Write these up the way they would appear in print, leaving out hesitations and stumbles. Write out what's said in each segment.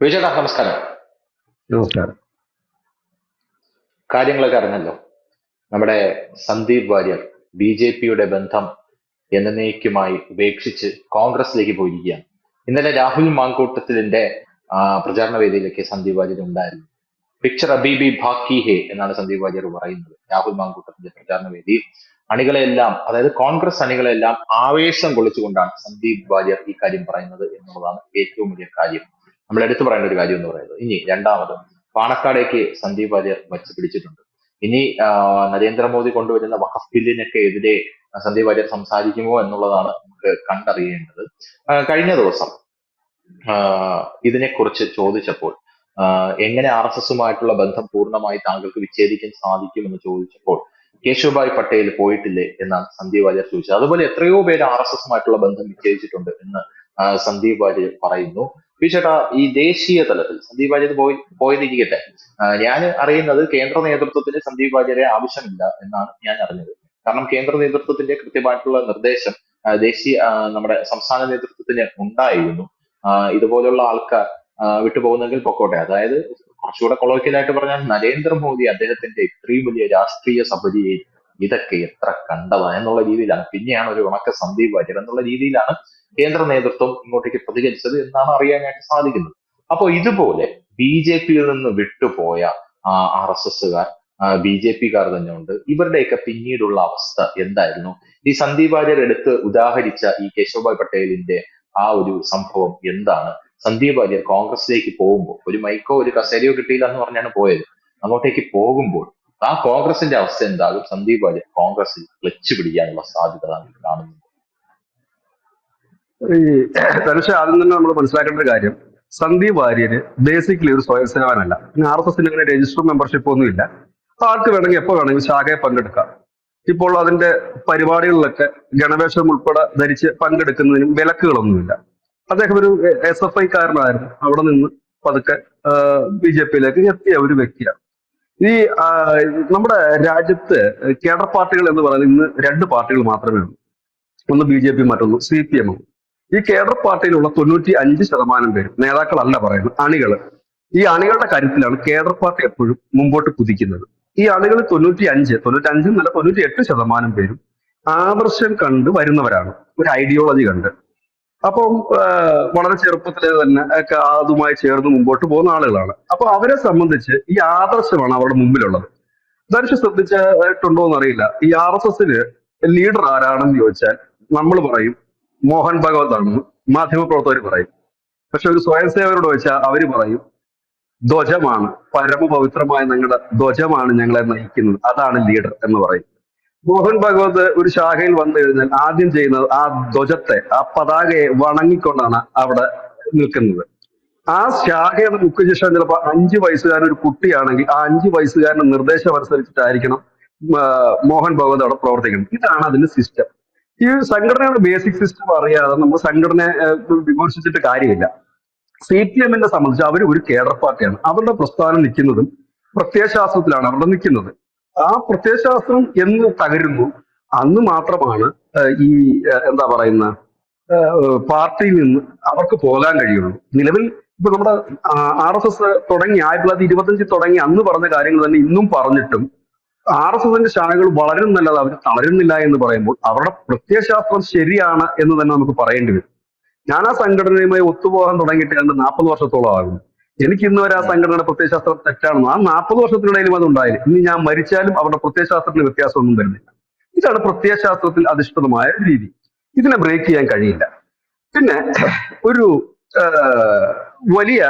വിജയേട്ടാ നമസ്കാരം. നമസ്കാരം. കാര്യങ്ങളൊക്കെ അറിഞ്ഞല്ലോ. നമ്മുടെ സന്ദീപ് വാര്യർ ബി.ജെ.പിയുടെ ബന്ധം എന്നേക്കുമായി ഉപേക്ഷിച്ച് കോൺഗ്രസിലേക്ക് പോയിരിക്കുകയാണ്. ഇന്നലെ രാഹുൽ മാങ്കൂട്ടത്തിലിന്റെ പ്രചാരണ വേദിയിലേക്ക് സന്ദീപ് വാര്യർ ഉണ്ടായിരുന്നു. പിക്ചർ അബീബി ബാക്കി ഹേ എന്നാണ് സന്ദീപ് വാര്യർ പറയുന്നത്. രാഹുൽ മാങ്കൂട്ടത്തിന്റെ പ്രചാരണ വേദിയിൽ അണികളെല്ലാം, അതായത് കോൺഗ്രസ് അണികളെല്ലാം ആവേശം കൊള്ളിച്ചുകൊണ്ടാണ് സന്ദീപ് വാര്യർ ഈ കാര്യം പറയുന്നത് എന്നുള്ളതാണ് ഏറ്റവും വലിയ കാര്യം. നമ്മൾ എടുത്തു പറയേണ്ട ഒരു കാര്യം എന്ന് പറയുന്നത്. ഇനി രണ്ടാമത്, പാണക്കാടേക്ക് സന്ദീപ് വാര്യർ വച്ച് പിടിച്ചിട്ടുണ്ട്. ഇനി നരേന്ദ്രമോദി കൊണ്ടുവരുന്ന വഖഫ് ബില്ലിനൊക്കെ എതിരെ സന്ദീപ് വാര്യർ സംസാരിക്കുമോ എന്നുള്ളതാണ് നമുക്ക് കണ്ടറിയേണ്ടത്. കഴിഞ്ഞ ദിവസം ഇതിനെക്കുറിച്ച് ചോദിച്ചപ്പോൾ, എങ്ങനെ ആർ എസ് എസുമായിട്ടുള്ള ബന്ധം പൂർണ്ണമായി താങ്കൾക്ക് വിച്ഛേദിക്കാൻ സാധിക്കുമെന്ന് ചോദിച്ചപ്പോൾ, കേശുഭായ് പട്ടേൽ പോയിട്ടില്ലേ എന്നാണ് സന്ദീപ് വാര്യർ ചോദിച്ചത്. അതുപോലെ എത്രയോ പേര് ആർ എസ് എസുമായിട്ടുള്ള ബന്ധം വിച്ഛേദിച്ചിട്ടുണ്ട് എന്ന് സന്ദീപ് വാര്യർ പറയുന്നു. ചേട്ടാ, ഈ ദേശീയ തലത്തിൽ സന്ദീപ് വാര്യർ പോയതിരിക്കട്ടെ, ഞാൻ അറിയുന്നത് കേന്ദ്ര നേതൃത്വത്തിന് സന്ദീപ് വാര്യരെ ആവശ്യമില്ല എന്നാണ് ഞാൻ അറിഞ്ഞത്. കാരണം കേന്ദ്ര നേതൃത്വത്തിന്റെ കൃത്യമായിട്ടുള്ള നിർദ്ദേശം നമ്മുടെ സംസ്ഥാന നേതൃത്വത്തിന് ഉണ്ടായിരുന്നു. ഇതുപോലുള്ള ആൾക്കാർ വിട്ടുപോകുന്നെങ്കിൽ പൊക്കോട്ടെ. അതായത് കുറച്ചുകൂടെ കൊളോക്കിയലായിട്ട് പറഞ്ഞാൽ, നരേന്ദ്രമോദി അദ്ദേഹത്തിന്റെ ഇത്രയും വലിയ രാഷ്ട്രീയ സപര്യയിൽ ഇതൊക്കെ എത്ര കണ്ടതാ എന്നുള്ള രീതിയിലാണ്, പിന്നെയാണ് ഒരു ഉണക്ക സന്ദീപ് വാര്യർ എന്നുള്ള രീതിയിലാണ് കേന്ദ്ര നേതൃത്വം ഇങ്ങോട്ടേക്ക് പ്രതികരിച്ചത് എന്നാണ് അറിയാനായിട്ട് സാധിക്കുന്നത്. അപ്പോ ഇതുപോലെ ബി.ജെ.പിയിൽ നിന്ന് വിട്ടുപോയ ആർ എസ് എസുകാർ, ബി.ജെ.പിക്കാർ തന്നെ ഉണ്ട്. ഇവരുടെയൊക്കെ പിന്നീടുള്ള അവസ്ഥ എന്തായിരുന്നു? ഈ സന്ദീപ് വാര്യർ എടുത്ത് ഉദാഹരിച്ച ഈ കേശവഭായ് പട്ടേലിന്റെ ആ ഒരു സംഭവം എന്താണ്? സന്ദീപ് വാര്യർ കോൺഗ്രസിലേക്ക് പോകുമ്പോൾ, ഒരു മൈക്കോ ഒരു കസേരയോ കിട്ടിയില്ല എന്ന് പറഞ്ഞാണ് പോയത്, അങ്ങോട്ടേക്ക് പോകുമ്പോൾ ആ കോൺഗ്രസിന്റെ അവസ്ഥ എന്താകും? സന്ദീപ് വാര്യർ കോൺഗ്രസിൽ ക്ലച്ച് പിടിക്കാനുള്ള സാധ്യത കാണുന്നു. ഈ ധനുഷ, ആദ്യം തന്നെ നമ്മൾ മനസ്സിലാക്കേണ്ട ഒരു കാര്യം, സന്ദീപ് വാര്യര് ബേസിക്കലി ഒരു സ്വയം സേവനല്ല. ആർ എസ് എസിന് അങ്ങനെ രജിസ്റ്റർ മെമ്പർഷിപ്പ് ഒന്നും ഇല്ല. ആർക്ക് വേണമെങ്കിൽ എപ്പോ വേണമെങ്കിൽ ശാഖയെ പങ്കെടുക്കാം. ഇപ്പോൾ അതിന്റെ പരിപാടികളിലൊക്കെ ഗണവേഷം ഉൾപ്പെടെ ധരിച്ച് പങ്കെടുക്കുന്നതിനും വിലക്കുകളൊന്നുമില്ല. അദ്ദേഹം ഒരു SFI-കാരനായിരുന്നു. അവിടെ നിന്ന് പതുക്കെ ബി.ജെ.പിയിലേക്ക് എത്തിയ ഒരു വ്യക്തിയാണ്. ഈ നമ്മുടെ രാജ്യത്ത് കേഡർ പാർട്ടികൾ എന്ന് പറയുന്നത് ഇന്ന് രണ്ട് പാർട്ടികൾ മാത്രമേ ഉള്ളൂ. ഒന്ന് ബി.ജെ.പി, മറ്റൊന്ന് CPM. ഈ കേഡർ പാർട്ടിയിലുള്ള 95% പേരും നേതാക്കളല്ല പറയുന്നത്, അണികള്. ഈ അണികളുടെ കാര്യത്തിലാണ് കേഡർ പാർട്ടി എപ്പോഴും മുമ്പോട്ട് കുതിക്കുന്നത്. ഈ അണികൾ 95 എന്നല്ല 98% പേരും ആദർശം കണ്ട് വരുന്നവരാണ്, ഒരു ഐഡിയോളജി കണ്ട്. അപ്പം വളരെ ചെറുപ്പത്തിലെ തന്നെ ഒക്കെ അതുമായി ചേർന്ന് മുമ്പോട്ട് പോകുന്ന ആളുകളാണ്. അപ്പൊ അവരെ സംബന്ധിച്ച് ഈ ആദർശമാണ് അവരുടെ മുമ്പിലുള്ളത്. ധനുഷ് ശ്രദ്ധിച്ചിട്ടുണ്ടോ എന്നറിയില്ല, ഈ RSSന് ലീഡർ ആരാണെന്ന് ചോദിച്ചാൽ നമ്മൾ പറയും മോഹൻ ഭഗവത് ആണെന്ന്, മാധ്യമപ്രവർത്തകർ പറയും. പക്ഷെ ഒരു സ്വയം സേവകരോട് ചോദിച്ചാൽ അവര് പറയും ധ്വജമാണ്, പരമപവിത്രമായ ഞങ്ങളുടെ ധ്വജമാണ് ഞങ്ങളെ നയിക്കുന്നത്, അതാണ് ലീഡർ എന്ന് പറയും. മോഹൻ ഭഗവത് ഒരു ശാഖയിൽ വന്നു കഴിഞ്ഞാൽ ആദ്യം ചെയ്യുന്നത് ആ ധ്വജത്തെ, ആ പതാകയെ വണങ്ങിക്കൊണ്ടാണ് അവിടെ നിൽക്കുന്നത്. ആ ശാഖയുടെ മുഖ്യശിഷ്യൻ ചിലപ്പോൾ 5 വയസ്സുകാരൻ ഒരു കുട്ടിയാണെങ്കിൽ ആ 5 വയസ്സുകാരന്റെ നിർദ്ദേശം അനുസരിച്ചിട്ടായിരിക്കണം മോഹൻ ഭഗവത് അവിടെ പ്രവർത്തിക്കുന്നത്. ഇതാണ് അതിന്റെ സിസ്റ്റം. ഈ സംഘടനയുടെ ബേസിക് സിസ്റ്റം അറിയാതെ നമ്മൾ സംഘടനയെ വിമർശിച്ചിട്ട് കാര്യമില്ല. CPM-നെ സംബന്ധിച്ച് അവർ ഒരു കേഡർ പാർട്ടിയാണ്. അവരുടെ പ്രസ്ഥാനം നിൽക്കുന്നതും പ്രത്യയശാസ്ത്രത്തിലാണ് അവരുടെ നിൽക്കുന്നത്. ആ പ്രത്യയശാസ്ത്രം എന്ന് തകരുന്നു അന്ന് മാത്രമാണ് ഈ എന്താ പറയുന്ന പാർട്ടിയിൽ നിന്ന് അവർക്ക് പോകാൻ കഴിയുള്ളൂ. നിലവിൽ ഇപ്പൊ നമ്മുടെ RSS തുടങ്ങി 1925 തുടങ്ങി അന്ന് പറഞ്ഞ കാര്യങ്ങൾ തന്നെ ഇന്നും പറഞ്ഞിട്ടും RSSന്റെ ശാഖകൾ വളരുന്നല്ലാതെ അവർ തളരുന്നില്ല എന്ന് പറയുമ്പോൾ അവരുടെ പ്രത്യയശാസ്ത്രം ശരിയാണ് എന്ന് തന്നെ നമുക്ക് പറയേണ്ടി വരും. ഞാൻ ആ സംഘടനയുമായി ഒത്തുപോകാൻ തുടങ്ങിയിട്ട് 40 വർഷത്തോളം ആകും. എനിക്ക് ഇന്ന് വരെ ആ സംഘടനയുടെ പ്രത്യയശാസ്ത്രം തെറ്റാണെന്ന്, ആ 40 വർഷത്തിനിടയിലും അത് ഉണ്ടായില്ല. ഇനി ഞാൻ മരിച്ചാലും അവരുടെ പ്രത്യയശാസ്ത്രത്തിന് വ്യത്യാസമൊന്നും വരുന്നില്ല. ഇതാണ് പ്രത്യയശാസ്ത്രത്തിൽ അധിഷ്ഠിതമായ രീതി. ഇതിനെ ബ്രേക്ക് ചെയ്യാൻ കഴിയില്ല. പിന്നെ ഒരു വലിയ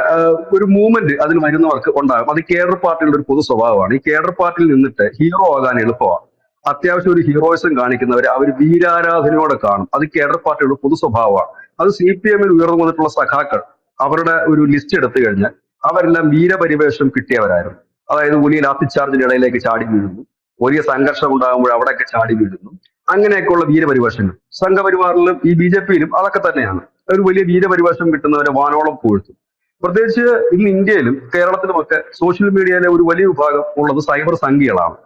ഒരു മൂവ്മെന്റ് അതിൽ വരുന്നവർക്ക് ഉണ്ടാകും. അത് കേഡർ പാർട്ടിയുടെ ഒരു പൊതു സ്വഭാവമാണ്. ഈ കേഡർ പാർട്ടിയിൽ നിന്നിട്ട് ഹീറോ ആകാൻ എളുപ്പമാണ്. അത്യാവശ്യം ഒരു ഹീറോയിസം കാണിക്കുന്നവരെ അവർ വീരാരാധനയോടെ കാണും. അത് കേഡർ പാർട്ടിയുടെ പൊതു സ്വഭാവമാണ്. അത് CPM-ൽ ഉയർന്നു വന്നിട്ടുള്ള സഖാക്കൾ അവരുടെ ഒരു ലിസ്റ്റ് എടുത്തു കഴിഞ്ഞാൽ അവരെല്ലാം വീരപരിവേഷം കിട്ടിയവരായിരുന്നു. അതായത് വലിയ ലാത്തിച്ചാർജിന്റെ ഇടയിലേക്ക് ചാടി വീഴുന്നു, വലിയ സംഘർഷം ഉണ്ടാകുമ്പോൾ അവിടെയൊക്കെ ചാടി വീഴുന്നു, അങ്ങനെയൊക്കെയുള്ള വീരപരിവേഷങ്ങൾ. സംഘപരിവാറിലും ഈ BJP-യിലും അതൊക്കെ തന്നെയാണ്. ഒരു വലിയ വീരപരിവേഷം കിട്ടുന്നവരെ വാനോളം പുകഴ്ത്തും. പ്രത്യേകിച്ച് ഇന്ന് ഇന്ത്യയിലും കേരളത്തിലുമൊക്കെ സോഷ്യൽ മീഡിയയിലെ ഒരു വലിയ വിഭാഗം ഉള്ളത് സൈബർ സംഘികളാണ്.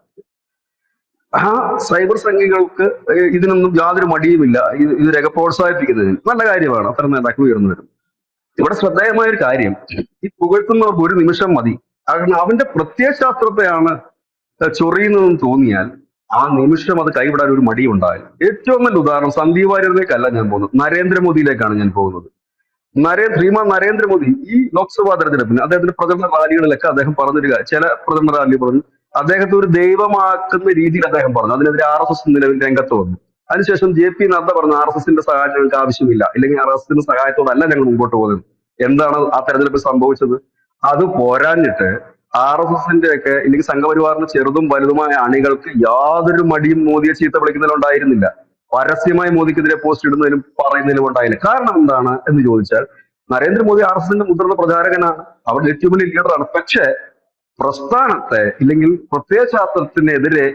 ആ സൈബർ സംഘികൾക്ക് ഇതിനൊന്നും യാതൊരു മടിയുമില്ല. ഇത് പ്രോത്സാഹിപ്പിക്കുന്നതിന് നല്ല കാര്യമാണ് അത്തരം നേതാക്കൾ ഉയർന്നു വരും. ഇവിടെ ശ്രദ്ധേയമായ ഒരു കാര്യം, ഈ പുകഴ്ത്തുന്നവർക്ക് ഒരു നിമിഷം മതി, കാരണം അവന്റെ പ്രത്യയശാസ്ത്രത്തെയാണ് ചൊറിയുന്നതെന്ന് തോന്നിയാൽ ആ നിമിഷം അത് കൈവിടാൻ ഒരു മടിയും ഉണ്ടാവില്ല. ഏറ്റവും നല്ല ഉദാഹരണം സന്ദീപ് വാര്യരിലേക്കല്ല ഞാൻ പോകുന്നത്, നരേന്ദ്രമോദിയിലേക്കാണ് ഞാൻ പോകുന്നത്. ശ്രീമാൻ നരേന്ദ്രമോദി ഈ ലോക്സഭാ തെരഞ്ഞെടുപ്പിന് അദ്ദേഹത്തിന്റെ പ്രചരണ റാലികളിലൊക്കെ അദ്ദേഹം പറഞ്ഞൊരു ചില പ്രചരണ റാലി പറഞ്ഞു അദ്ദേഹത്തെ ഒരു ദൈവമാക്കുന്ന രീതിയിൽ അദ്ദേഹം പറഞ്ഞു. അതിനെതിരെ RSS നിലവിൽ രംഗത്ത് വന്നു. അതിനുശേഷം JP നദ്ദ പറഞ്ഞു RSSന്റെ സഹായം ഞങ്ങൾക്ക് ആവശ്യമില്ല, ഇല്ലെങ്കിൽ RSSന്റെ സഹായത്തോടല്ല ഞങ്ങൾ മുമ്പോട്ട് പോകുന്നത്. എന്താണ് ആ തെരഞ്ഞെടുപ്പിൽ സംഭവിച്ചത്? അത് പോരാഞ്ഞിട്ട് RSSന്റെ ഒക്കെ ഇല്ലെങ്കിൽ സംഘപരിവാറിന് ചെറുതും വലുതുമായ അണികൾക്ക് യാതൊരു മടിയും മോദിയെ ചീത്ത വിളിക്കുന്നതിലും ഉണ്ടായിരുന്നില്ല. പരസ്യമായി മോദിക്കെതിരെ പോസ്റ്റ് ഇടുന്നതിലും പറയുന്നതിലും ഉണ്ടായില്ല. കാരണം എന്താണ് എന്ന് ചോദിച്ചാൽ, നരേന്ദ്രമോദി RSSന്റെ മുതിർന്ന പ്രചാരകനാണ്, അവരുടെ ഏറ്റവും വലിയ ലീഡറാണ്. പക്ഷേ പ്രസ്ഥാനത്തെ ഇല്ലെങ്കിൽ പ്രത്യയശാസ്ത്രത്തിനെതിരെ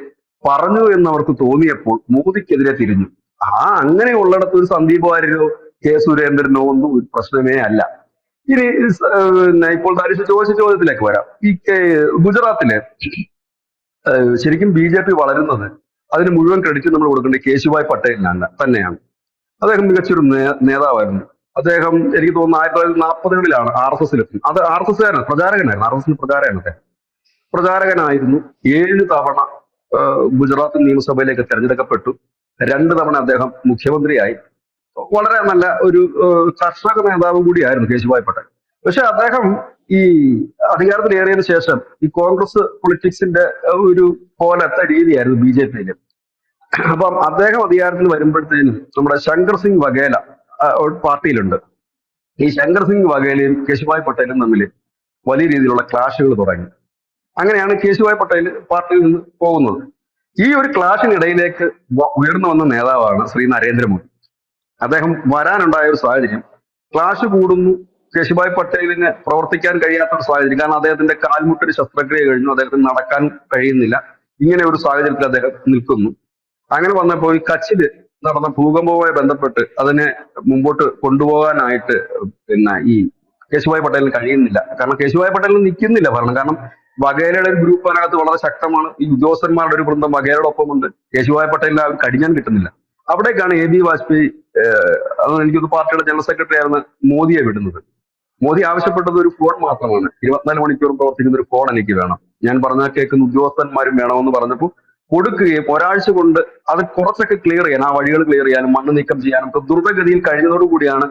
പറഞ്ഞു എന്നവർക്ക് തോന്നിയപ്പോൾ മോദിക്കെതിരെ തിരിഞ്ഞു. അങ്ങനെയുള്ളിടത്ത് ഒരു സന്ദീപ് വാര്യരോ K. സുരേന്ദ്രനോ ഒന്നും ഒരു പ്രശ്നമേ അല്ല. ഇനി പിന്നെ ഇപ്പോൾ ധരിച്ച ചോദിച്ച ചോദ്യത്തിലേക്ക് വരാം. ഈ ഗുജറാത്തിലെ ശരിക്കും BJP വളരുന്നത്, അതിന് മുഴുവൻ ക്രെഡിറ്റ് നമ്മൾ കൊടുക്കേണ്ടത് കേശുഭായ് പട്ടേലിനാണ് തന്നെയാണ്. അദ്ദേഹം മികച്ചൊരു നേതാവായിരുന്നു. അദ്ദേഹം എനിക്ക് തോന്നുന്നു 1940-കളിലാണ് RSSലെത്തി. അത് RSSകാരനാണ്, പ്രചാരകനായിരുന്നു, RSSന്റെ പ്രചാരകനാണ് അദ്ദേഹം. പ്രചാരകനായിരുന്നു. 7 തവണ ഗുജറാത്ത് നിയമസഭയിലേക്ക് തെരഞ്ഞെടുക്കപ്പെട്ടു. 2 തവണ അദ്ദേഹം മുഖ്യമന്ത്രിയായി. വളരെ നല്ല ഒരു കർഷക നേതാവും കൂടിയായിരുന്നു കേശുഭായ് പട്ടേൽ. പക്ഷെ അദ്ദേഹം ഈ അധികാരത്തിലേറിയതിനു ശേഷം ഈ കോൺഗ്രസ് പൊളിറ്റിക്സിന്റെ ഒരു പോലത്തെ രീതിയായിരുന്നു BJPയില്. അപ്പം അദ്ദേഹം അധികാരത്തിൽ വരുമ്പോഴത്തേനും നമ്മുടെ ശങ്കർ സിംഗ് വഘേല പാർട്ടിയിലുണ്ട്. ഈ ശങ്കർ സിംഗ് വഘേലയും കേശുഭായ് പട്ടേലും തമ്മിൽ വലിയ രീതിയിലുള്ള ക്ലാഷുകൾ തുടങ്ങി. അങ്ങനെയാണ് കേശുഭായ് പട്ടേൽ പാർട്ടിയിൽ നിന്ന് പോകുന്നത്. ഈ ഒരു ക്ലാഷിനിടയിലേക്ക് ഉയർന്നു വന്ന നേതാവാണ് ശ്രീ നരേന്ദ്രമോദി. അദ്ദേഹം വരാനുണ്ടായ ഒരു സാഹചര്യം, ക്ലാഷ് കൂടുന്നു, കേശുഭായ് പട്ടേലിന് പ്രവർത്തിക്കാൻ കഴിയാത്ത ഒരു സാഹചര്യം. കാരണം അദ്ദേഹത്തിന്റെ കാൽമുട്ടൊരു ശസ്ത്രക്രിയ കഴിഞ്ഞു, അദ്ദേഹത്തിന് നടക്കാൻ കഴിയുന്നില്ല. ഇങ്ങനെ ഒരു സാഹചര്യത്തിൽ അദ്ദേഹം നിൽക്കുന്നു. അങ്ങനെ വന്നപ്പോൾ ഈ കച്ചില് നടന്ന ഭൂകമ്പവുമായി ബന്ധപ്പെട്ട് അതിനെ മുമ്പോട്ട് കൊണ്ടുപോകാനായിട്ട് ഈ കേശുഭായ് പട്ടേലിന് കഴിയുന്നില്ല. കാരണം കേശുഭായ് പട്ടേലിന് നിൽക്കുന്നില്ല ഭരണം. കാരണം വഘേലയുടെ ഒരു ഗ്രൂപ്പ് അതിനകത്ത് വളരെ ശക്തമാണ്. ഈ ഉദ്യോഗസ്ഥന്മാരുടെ ഒരു വൃന്ദം വഘേലയുടെ ഒപ്പമുണ്ട്. കേശുഭായ് പട്ടേലിന് കടിഞ്ഞാൻ കിട്ടുന്നില്ല. അവിടേക്കാണ് AB വാജ്പേയി, അത് എനിക്കൊന്ന് പാർട്ടിയുടെ ജനറൽ സെക്രട്ടറി ആയിരുന്ന മോദിയെ വിടുന്നത്. മോദി ആവശ്യപ്പെട്ടത് ഒരു ഫോൺ മാത്രമാണ്. 24 മണിക്കൂറും പ്രവർത്തിക്കുന്ന ഒരു ഫോൺ എനിക്ക് വേണം, ഞാൻ പറഞ്ഞാൽ കേൾക്കുന്ന ഉദ്യോഗസ്ഥന്മാരും വേണമെന്ന് പറഞ്ഞപ്പോൾ കൊടുക്കുകയും ഒരാഴ്ച കൊണ്ട് അത് കുറച്ചൊക്കെ ക്ലിയർ ചെയ്യാൻ, ആ വഴികൾ ക്ലിയർ ചെയ്യാനും മണ്ണ് നീക്കം ചെയ്യാനും ഒക്കെ ദ്രുതഗതിയിൽ കഴിഞ്ഞതോടുകൂടിയാണ്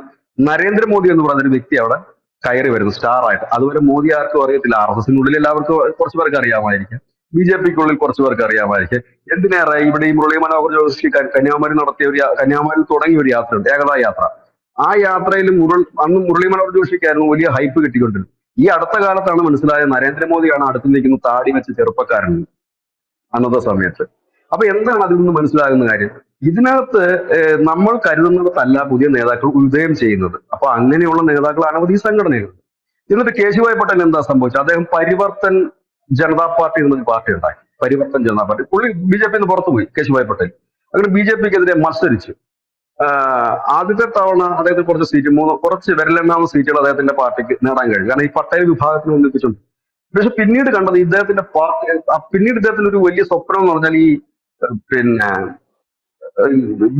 നരേന്ദ്രമോദി എന്ന് പറയുന്ന ഒരു വ്യക്തി അവിടെ കയറി വരുന്നത് സ്റ്റാർ ആയിട്ട്. അതുവരെ മോദി ആർക്കും അറിയത്തില്ല. RSSനുള്ളിൽ എല്ലാവർക്കും കുറച്ചു പേർക്ക് അറിയാമായിരിക്കും, BJPക്കുള്ളിൽ കുറച്ചു പേർക്ക് അറിയാമായിരിക്കും. എന്തിനേറെ ഇവിടെ ഈ മുരളി മനോഹർ ജോഷി കന്യാകുമാരി നടത്തിയ കന്യാകുമാരി തുടങ്ങിയ ഒരു യാത്രയുണ്ട്, ഏകതാ യാത്ര. ആ യാത്രയിൽ അന്ന് മുരളി മനോഹർ ജോഷിക്കായിരുന്നു വലിയ ഹൈപ്പ് കിട്ടിക്കൊണ്ടിരുന്നത്. ഈ അടുത്ത കാലത്താണ് മനസ്സിലായത് നരേന്ദ്രമോദിയാണ് അടുത്ത് നിൽക്കുന്ന താടി വെച്ച ചെറുപ്പക്കാരൻ അന്നത്തെ സമയത്ത്. അപ്പൊ എന്താണ് അതിൽ നിന്ന് മനസ്സിലാകുന്ന കാര്യം? ഇതിനകത്ത് നമ്മൾ കരുതുന്നിടത്തല്ല പുതിയ നേതാക്കൾ ഉദയം ചെയ്യുന്നത്. അപ്പൊ അങ്ങനെയുള്ള നേതാക്കൾ അനവധി സംഘടനകൾ. എന്നിട്ട് കേശുഭായ് പട്ടേൽ എന്താ സംഭവിച്ചത്? അദ്ദേഹം പരിവർത്തൻ ജനതാ പാർട്ടി എന്നൊരു പാർട്ടി ഉണ്ടാക്കി, പരിവർത്തൻ ജനതാ പാർട്ടി. പുള്ളി BJPന്ന് പുറത്തുപോയി കേശുഭായ് പട്ടേൽ. അങ്ങനെ BJPക്കെതിരെ മത്സരിച്ചു. ആദ്യത്തെ തവണ അദ്ദേഹത്തിന് കുറച്ച് സീറ്റ്, കുറച്ച് വിരലെണ്ണാവുന്ന സീറ്റുകൾ അദ്ദേഹത്തിന്റെ പാർട്ടിക്ക് നേടാൻ കഴിയും. കാരണം ഈ പട്ടേൽ വിഭാഗത്തിന് ഒന്നിപ്പിച്ചുണ്ട്. പക്ഷെ പിന്നീട് കണ്ടത് ഇദ്ദേഹത്തിന്റെ പാർട്ടി, പിന്നീട് ഇദ്ദേഹത്തിന് ഒരു വലിയ സ്വപ്നം എന്ന് പറഞ്ഞാൽ ഈ പിന്നെ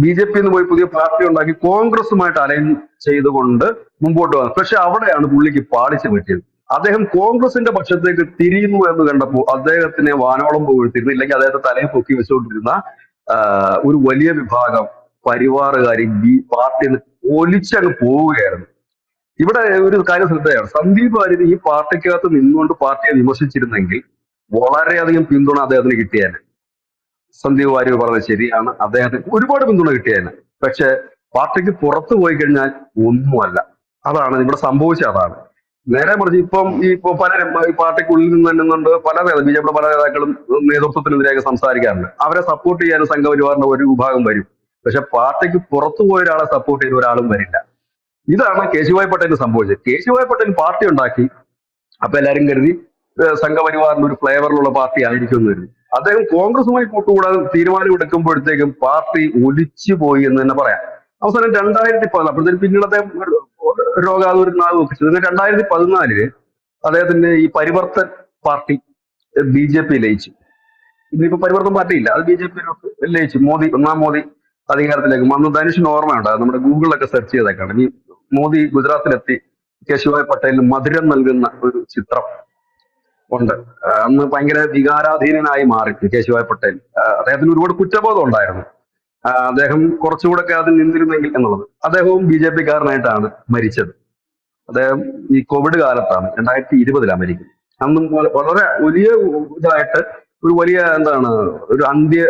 BJPന്ന് പോയി പുതിയ പാർട്ടി ഉണ്ടാക്കി കോൺഗ്രസുമായിട്ട് അലൈൻ ചെയ്തുകൊണ്ട് മുമ്പോട്ട് വന്നു. പക്ഷെ അവിടെയാണ് പുള്ളിക്ക് പാളിച്ച പറ്റിയത്. അദ്ദേഹം കോൺഗ്രസിന്റെ പക്ഷത്തേക്ക് തിരിയുന്നു എന്ന് കണ്ടപ്പോൾ അദ്ദേഹത്തിനെ വാനോളം പുകഴ്ത്തിരുന്നു, ഇല്ലെങ്കിൽ അദ്ദേഹത്തെ തലയിൽ പൊക്കി വെച്ചുകൊണ്ടിരുന്ന ഒരു വലിയ വിഭാഗം പരിവാറുകാരി പാർട്ടിയിൽ നിന്ന് ഒലിച്ചങ്ങ് പോവുകയായിരുന്നു. ഇവിടെ ഒരു കാര്യം ശ്രദ്ധയാണ്, സന്ദീപ് വാര്യർ ഈ പാർട്ടിക്കകത്ത് നിന്നുകൊണ്ട് പാർട്ടിയെ വിമർശിച്ചിരുന്നെങ്കിൽ വളരെയധികം പിന്തുണ അദ്ദേഹത്തിന് കിട്ടിയേനെ. സന്ദീപ് വാര്യർ പറഞ്ഞത് ശരിയാണ്, അദ്ദേഹത്തിന് ഒരുപാട് പിന്തുണ കിട്ടിയേനെ. പക്ഷെ പാർട്ടിക്ക് പുറത്തു പോയി കഴിഞ്ഞാൽ ഒന്നുമല്ല. അതാണ് ഇവിടെ സംഭവിച്ചത്. അതാണ് നേരെ മറിച്ച് ഇപ്പൊ പലരും ഈ പാർട്ടിക്കുള്ളിൽ നിന്ന് തന്നെയുണ്ട്. പല BJPയുടെ പല നേതാക്കളും നേതൃത്വത്തിനെതിരെയൊക്കെ സംസാരിക്കാറുണ്ട്. അവരെ സപ്പോർട്ട് ചെയ്യാൻ സംഘപരിവാറിന്റെ ഒരു വിഭാഗം വരും. പക്ഷെ പാർട്ടിക്ക് പുറത്തു പോയ ഒരാളെ സപ്പോർട്ട് ചെയ്ത ഒരാളും വരില്ല. ഇതാണ് കേശുഭായ് പട്ടേലിന് സംഭവിച്ചത്. കേശുഭായ് പട്ടേൽ പാർട്ടി ഉണ്ടാക്കി. അപ്പൊ എല്ലാരും കരുതി സംഘപരിവാറിന്റെ ഒരു ഫ്ലേവറിലുള്ള പാർട്ടി ആയിരിക്കും എന്ന് കരുതി. അദ്ദേഹം കോൺഗ്രസുമായി കൂട്ടുകൂടാൻ തീരുമാനം എടുക്കുമ്പോഴത്തേക്കും പാർട്ടി ഒലിച്ചു പോയി എന്ന് തന്നെ പറയാം. അവസാനം 2014, അപ്പോഴത്തേക്കും പിന്നീട് അദ്ദേഹം രോഗാതുരനാവ് ഒക്കെ ചെയ്തു. 2014 അദ്ദേഹത്തിന്റെ ഈ പരിവർത്തൻ പാർട്ടി BJP ലയിച്ചു. ഇന്നിപ്പോ പരിവർത്തൻ പാർട്ടി ഇല്ല, അത് BJP ലയിച്ചു. മോദി അധികാരത്തിലേക്ക് അന്ന് ധനുഷിന് ഓർമ്മയുണ്ട്, നമ്മുടെ ഗൂഗിളിലൊക്കെ സെർച്ച് ചെയ്തേക്കാണ്. ഈ മോദി ഗുജറാത്തിലെത്തി കേശുഭായ് പട്ടേലിന് മധുരം നൽകുന്ന ഒരു ചിത്രം ഉണ്ട്. അന്ന് ഭയങ്കര വികാരാധീനനായി മാറി കേശുഭായ് പട്ടേൽ. അദ്ദേഹത്തിന് ഒരുപാട് കുറ്റബോധം ഉണ്ടായിരുന്നു. അദ്ദേഹം കുറച്ചുകൂടെ ഒക്കെ അതിൽ നിന്നിരുന്നെങ്കിൽ എന്നുള്ളത്. അദ്ദേഹവും ബി ജെ പി കാരനായിട്ടാണ് മരിച്ചത്. അദ്ദേഹം ഈ കോവിഡ് കാലത്താണ് 2020 മരിക്കുന്നത്. അന്നും വളരെ വലിയ ഇതായിട്ട് ഒരു വലിയ എന്താണ് ഒരു അന്ത്യ